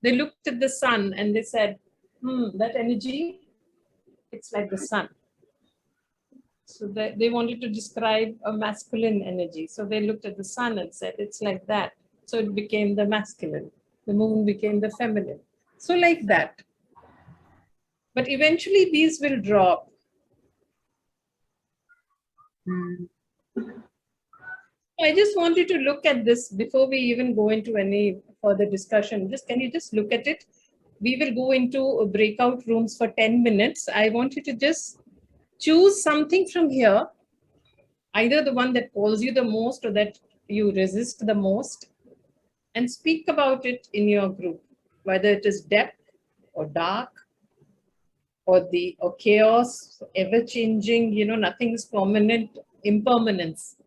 They looked at the sun and they said, that energy, it's like the sun. So they wanted to describe a masculine energy. So they looked at the sun and said, it's like that. So it became the masculine. The moon became the feminine. So like that. But eventually these will drop. I just wanted to look at this before we even go into any further discussion. Can you just look at it? We will go into breakout rooms for 10 minutes. I want you to just choose something from here, either the one that calls you the most or that you resist the most, and speak about it in your group, whether it is depth or dark or chaos, ever-changing, nothing is permanent, impermanence.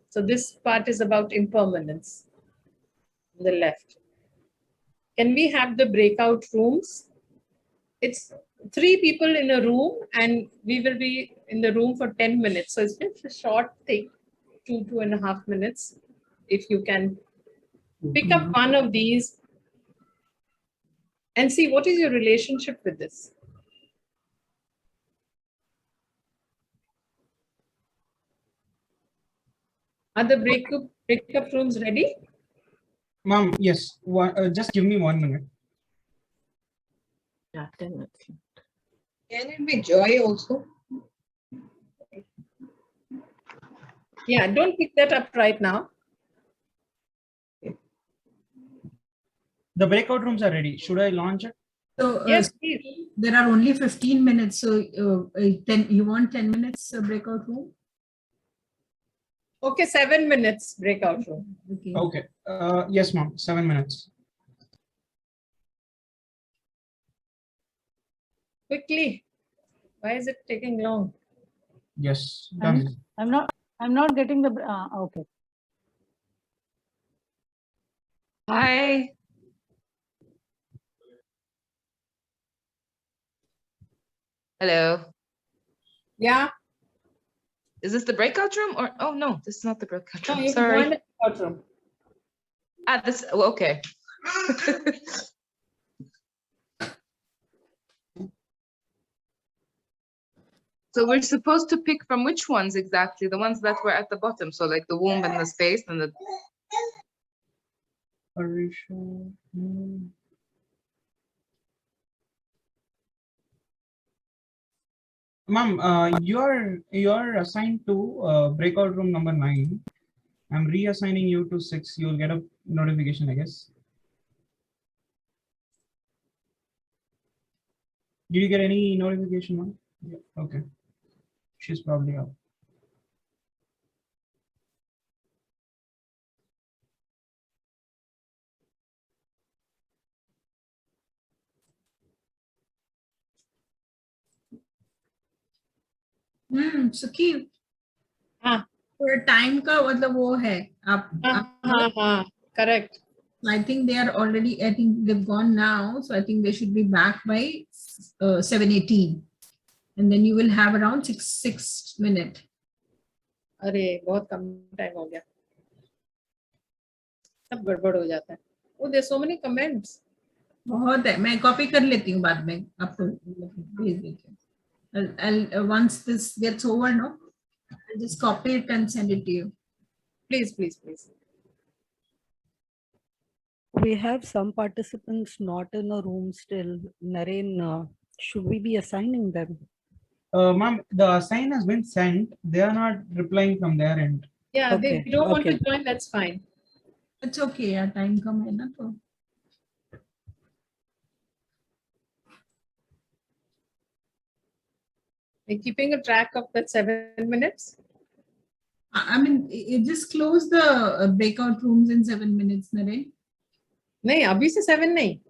So this part is about impermanence on the left. Can we have the breakout rooms? It's 3 people in a room and we will be in the room for 10 minutes. So it's just a short thing, 2.5 minutes. If you can pick up one of these and see what is your relationship with this. Are the breakup rooms ready? Ma'am, yes. Just give me 1 minute. Yeah, 10 minutes. Can it be joy also? Yeah, don't pick that up right now. The breakout rooms are ready. Should I launch it? So yes, please. There are only 15 minutes. So you want 10 minutes breakout room? Okay, 7 minutes breakout room. Okay. Yes, ma'am. 7 minutes. Quickly. Why is it taking long? Yes, done. I'm not getting the okay. Hi. Hello. Yeah. Is this the breakout room or, oh no, this is not the breakout No, room. you can Sorry. join the breakout room. Ah, this, oh, okay. So we're supposed to pick from which ones exactly? The ones that were at the bottom. So like the womb and the space and the. Ma'am, you're assigned to breakout room number 9. I'm reassigning you to 6. You'll get a notification, I guess. Did you get any notification, ma'am? Yeah. Okay. She's probably out. सुखी हाँ थोड़ा time का मतलब वो है आप correct. I think they are already, I think they've gone now, so I think they should be back by 7:18, and then you will have around 6 minutes. अरे बहुत कम टाइम हो गया, सब गड़बड़ हो जाता है. Oh, there's so many comments. बहुत है, मैं कॉपी कर लेती हूँ बाद में आपको भेज देती हूँ. I'll once this gets over, no, I'll just copy it and send it to you. Please, please, please. We have some participants not in a room still. Naren, should we be assigning them? Ma'am, the assign has been sent. They are not replying from their end. Yeah, Okay, if you don't want to okay. join, that's fine. It's okay, यार time कम है ना तो. Are you keeping a track of that 7 minutes? I mean, just close the breakout rooms in 7 minutes, Naren. नहीं, अभी से 7 नहीं.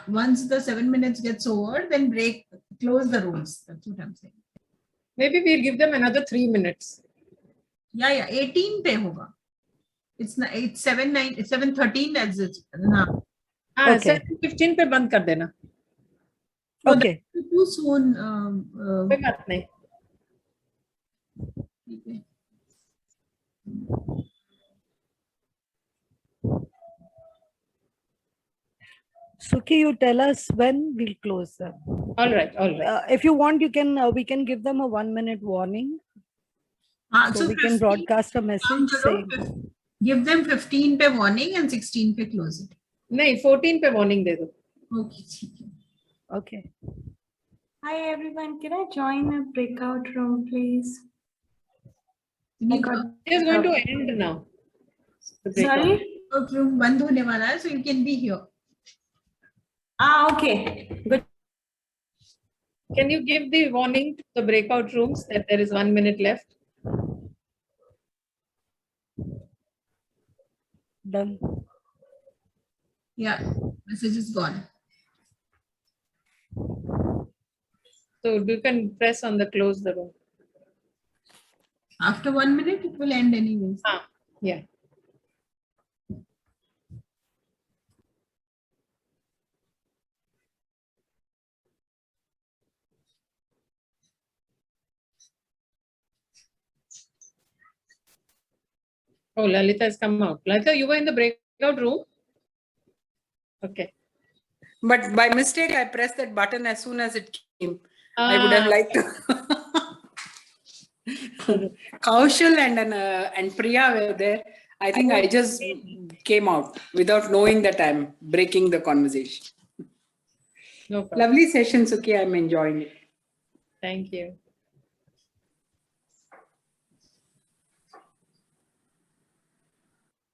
Once the 7 minutes gets over, then close the rooms. That's what I'm saying. Maybe we'll give them another 3 minutes. Yeah, 18 पे होगा. It's 7:13 as it now. हाँ, Okay. 7:15 पे बंद कर देना. Okay. Too soon. कोई बात नहीं. Okay. Sukhi, you tell us when we'll close them. All right, all right. If you want, you can. We can give them a 1-minute warning. So we can 15 broadcast a message saying. Give them 15 पे warning and 16 पे close it. नहीं, 14 पे warning दे दो. Okay, ठीक है. Okay. Hi everyone, can I join a breakout room, please? It is going to end now. Sorry? Room बंद होने वाला है, so you can be here. Okay. Good. Can you give the warning to the breakout rooms that there is 1 minute left? Done. Yeah, message is gone. So you can press on the close the room. After 1 minute, it will end anyways. Yeah. Oh, Lalita has come out. Lalita, you were in the breakout room? Okay. But by mistake, I pressed that button as soon as it came. I would have liked to. Kaushal and Priya were there. I think I just came out without knowing that I'm breaking the conversation. No problem. Lovely session, Sukhi. I'm enjoying it. Thank you.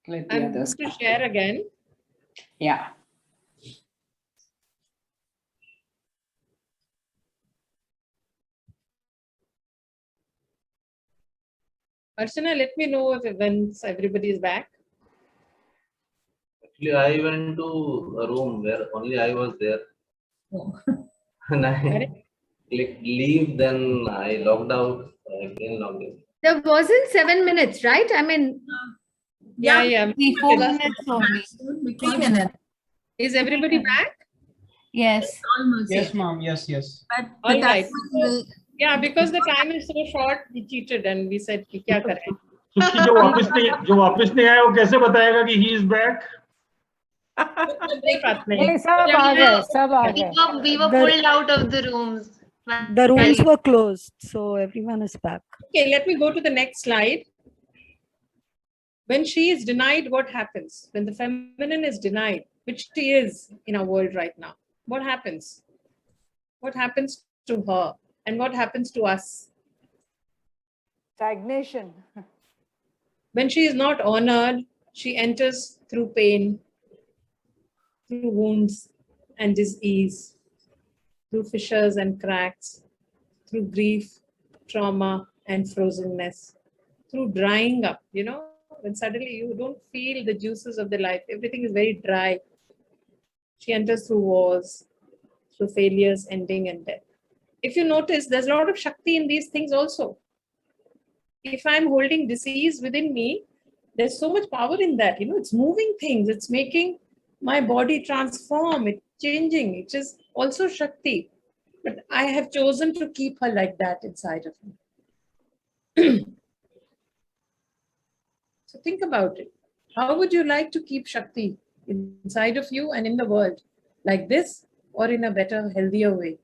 Let the I'm others going to come. share again. Yeah. Archana, let me know if once everybody is back. Actually, I went to a room where only I was there. And I clicked leave, then I logged out, again logged in. There wasn't 7 minutes, right? I mean, Yeah. 4 minutes only. 3 minutes. Is everybody back? Yes. Almost. Yes, ma'am. Yes, yes. All right. Yeah, because the time is so short, we cheated and we said, "कि क्या करें?" सुखी जो वापस नहीं आया वो कैसे बताएगा कि he is back? नहीं, सब आ गए, सब आ गए. We were The- pulled out of the rooms. The rooms were closed, so everyone is back. Okay, let me go to the next slide. When she is denied, what happens? When the feminine is denied, which she is in our world right now, what happens? What happens to her? And what happens to us? Stagnation. When she is not honored, she enters through pain, through wounds and disease, through fissures and cracks, through grief, trauma, and frozenness, through drying up, you know, when suddenly you don't feel the juices of the life, everything is very dry. She enters through wars, through failures, ending, and death. If you notice, there's a lot of Shakti in these things also. If I'm holding disease within me, there's so much power in that, you know, it's moving things, it's making my body transform, it's changing, it is also Shakti. But I have chosen to keep her like that inside of me. So think about it. How would you like to keep Shakti inside of you and in the world? Like this or in a better, healthier way?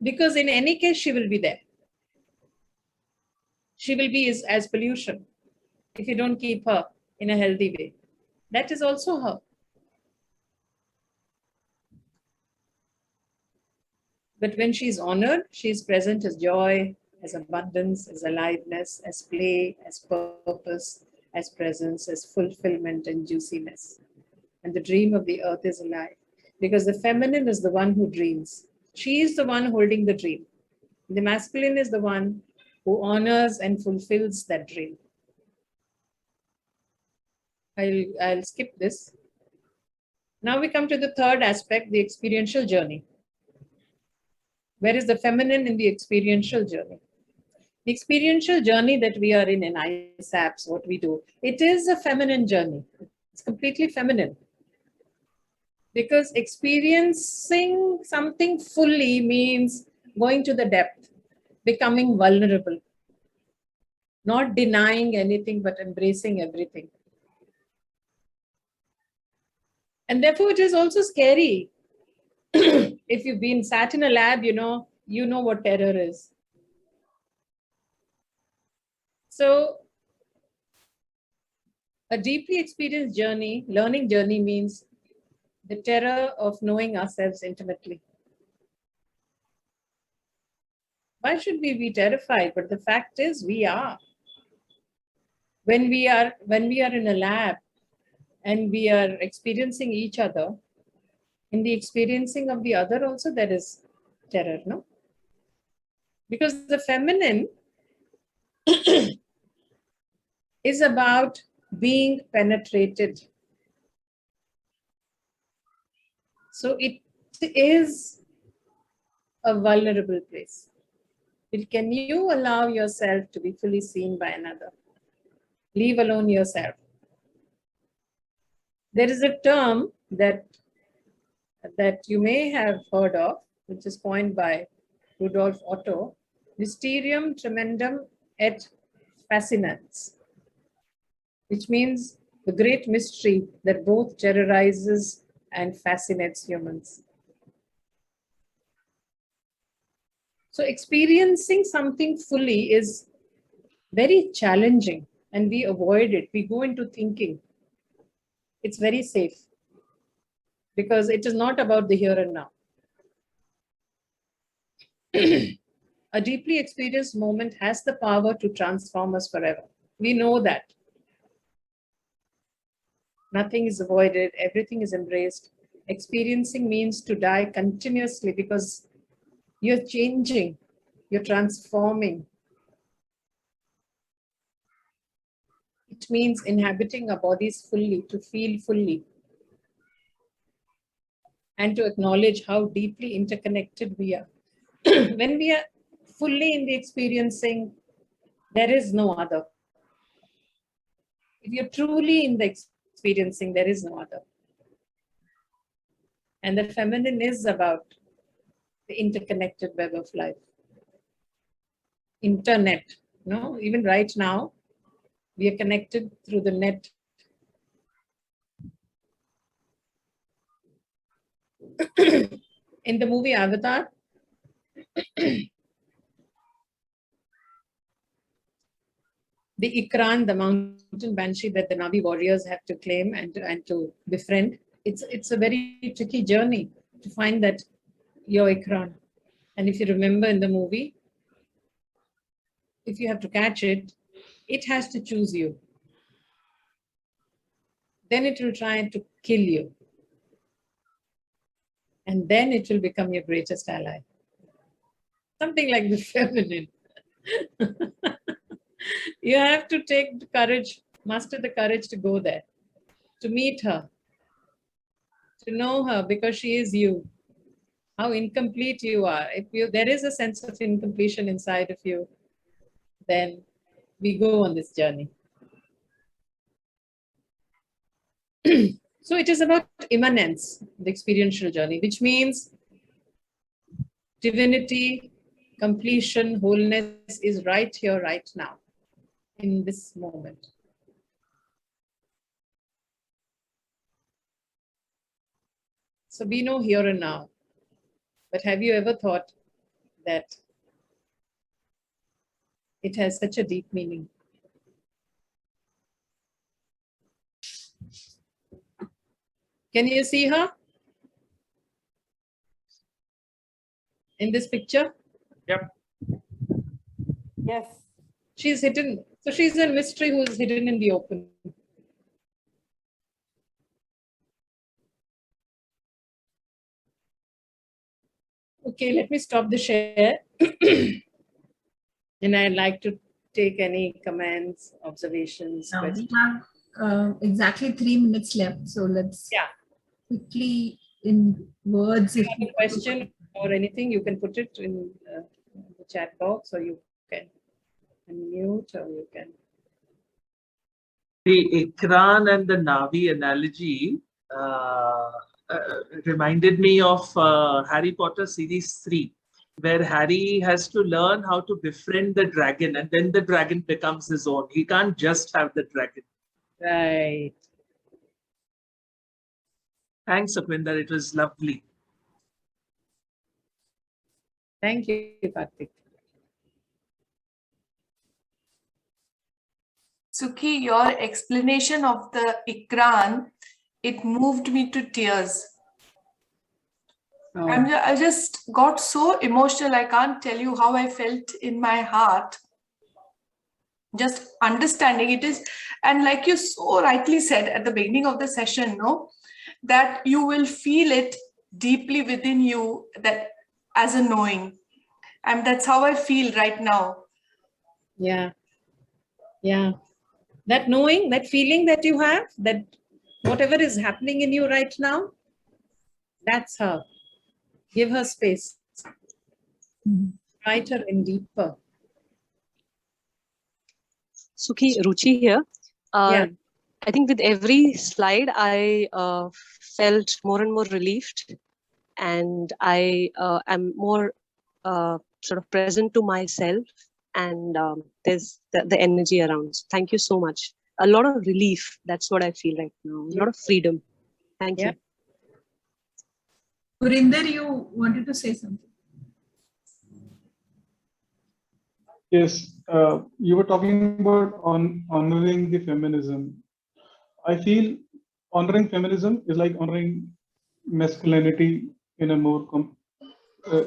Because in any case, she will be there. She will be as pollution if you don't keep her in a healthy way. That is also her. But when she is honored, she is present as joy, as abundance, as aliveness, as play, as purpose, as presence, as fulfillment and juiciness. And the dream of the earth is alive. Because the feminine is the one who dreams. She is the one holding the dream. The masculine is the one who honors and fulfills that dream. I'll skip this. Now we come to the third aspect, the experiential journey. Where is the feminine in the experiential journey? The experiential journey that we are in ISAPS, what we do, it is a feminine journey. It's completely feminine. Because experiencing something fully means going to the depth, becoming vulnerable, not denying anything, but embracing everything. And therefore, it is also scary. If you've been sat in a lab, you know what terror is. So a deeply experienced journey, learning journey means the terror of knowing ourselves intimately. Why should we be terrified? But the fact is we are. When we are in a lab and we are experiencing each other, in the experiencing of the other also there is terror, no? Because the feminine is about being penetrated. So it is a vulnerable place. Can you allow yourself to be fully seen by another? Leave alone yourself. There is a term that you may have heard of, which is coined by Rudolf Otto, mysterium tremendum et fascinans, which means the great mystery that both terrorizes and fascinates humans. So experiencing something fully is very challenging and we avoid it. We go into thinking. It's very safe because it is not about the here and now. A deeply experienced moment has the power to transform us forever. We know that. Nothing is avoided, everything is embraced. Experiencing means to die continuously because you're changing, you're transforming. It means inhabiting our bodies fully, to feel fully, and to acknowledge how deeply interconnected we are. When we are fully in the experiencing, there is no other. If you're truly in the experiencing, there is no other. And the feminine is about the interconnected web of life. internet. Even right now, we are connected through the net. In the movie Avatar, the Ikran, the mountain banshee that the Navi warriors have to claim and to befriend, it's a very tricky journey to find that your Ikran. And if you remember in the movie, if you have to catch it, it has to choose you. Then it will try to kill you. And then it will become your greatest ally. Something like the feminine. You have to take the courage, muster the courage to go there, to meet her, to know her, because she is you. How incomplete you are. If there is a sense of incompletion inside of you, then we go on this journey. So it is about immanence, the experiential journey, which means divinity, completion, wholeness is right here, right now, in this moment. So we know here and now. But have you ever thought that it has such a deep meaning? Can you see her in this picture? Yep. Yes. She's hidden. So she's a mystery who is hidden in the open. Okay, let me stop the share. And I'd like to take any comments, observations. Now we have exactly 3 minutes left. So let's quickly in words. If you have a question or anything, you can put it in the chat box, or you can unmute, or you can. The Ikran and the Navi analogy reminded me of Harry Potter series 3, where Harry has to learn how to befriend the dragon, and then the dragon becomes his own. He can't just have the dragon. Right. Thanks, Sukhvinder. It was lovely. Thank you, Karthik. Sukhi, your explanation of the Ikran, it moved me to tears. Oh. I just got so emotional. I can't tell you how I felt in my heart. Just understanding it is, and like you so rightly said at the beginning of the session, that you will feel it deeply within you, that as a knowing. And that's how I feel right now. Yeah. Yeah. That knowing, that feeling that you have, that whatever is happening in you right now, that's her. Give her space. Write her in deeper. Sukhi, Ruchi here. Yeah. I think with every slide, I felt more and more relieved, and I am more sort of present to myself, and there's the energy around. So thank you so much. A lot of relief. That's what I feel right now. A lot of freedom. Thank you. Surinder, you wanted to say something? Yes, you were talking about honoring the feminism. I feel honoring feminism is like honoring masculinity in a more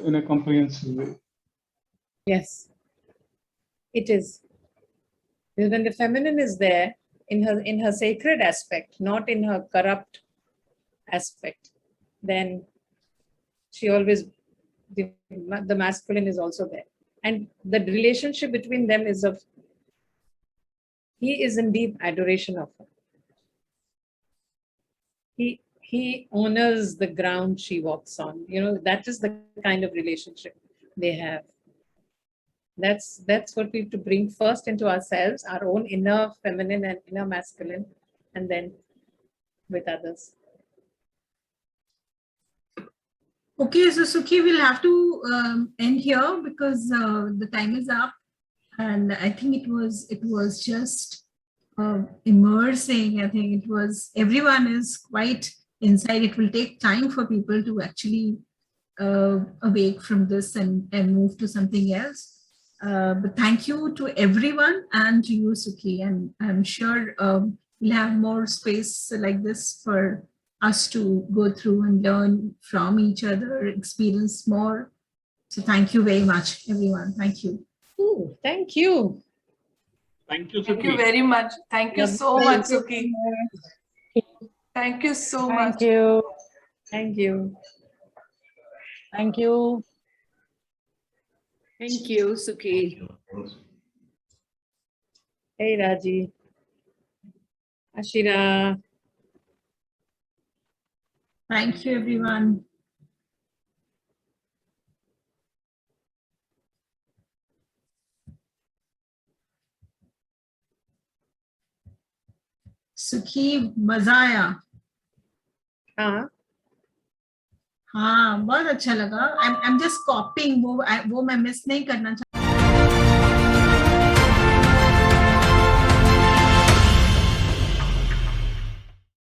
in a comprehensive way. Yes, it is. When the feminine is there in her sacred aspect, not in her corrupt aspect, then she always, the masculine is also there. And the relationship between them is of, he is in deep adoration of her. He honors the ground she walks on. That is the kind of relationship they have. That's what we have to bring first into ourselves, our own inner feminine and inner masculine, and then with others. Okay, so Sukhi, we'll have to end here because the time is up. and I think it was just immersing. I think it was, everyone is quite inside. It will take time for people to actually awake from this and move to something else. But thank you to everyone and to you, Sukhi, and I'm sure we'll have more space like this for us to go through and learn from each other, experience more. So thank you very much, everyone. Thank you. Ooh, thank you. Thank you, Sukhi. Thank you very much. Thank you so much, Sukhi. Thank you so much. Thank you. Thank you. Thank you. Thank you, Sukhi. Hey, Raji. Ashira. Thank you, everyone. सुखी मजा आया. हाँ बहुत अच्छा लगा. I'm just copying वो मैं miss नहीं करना चाहती.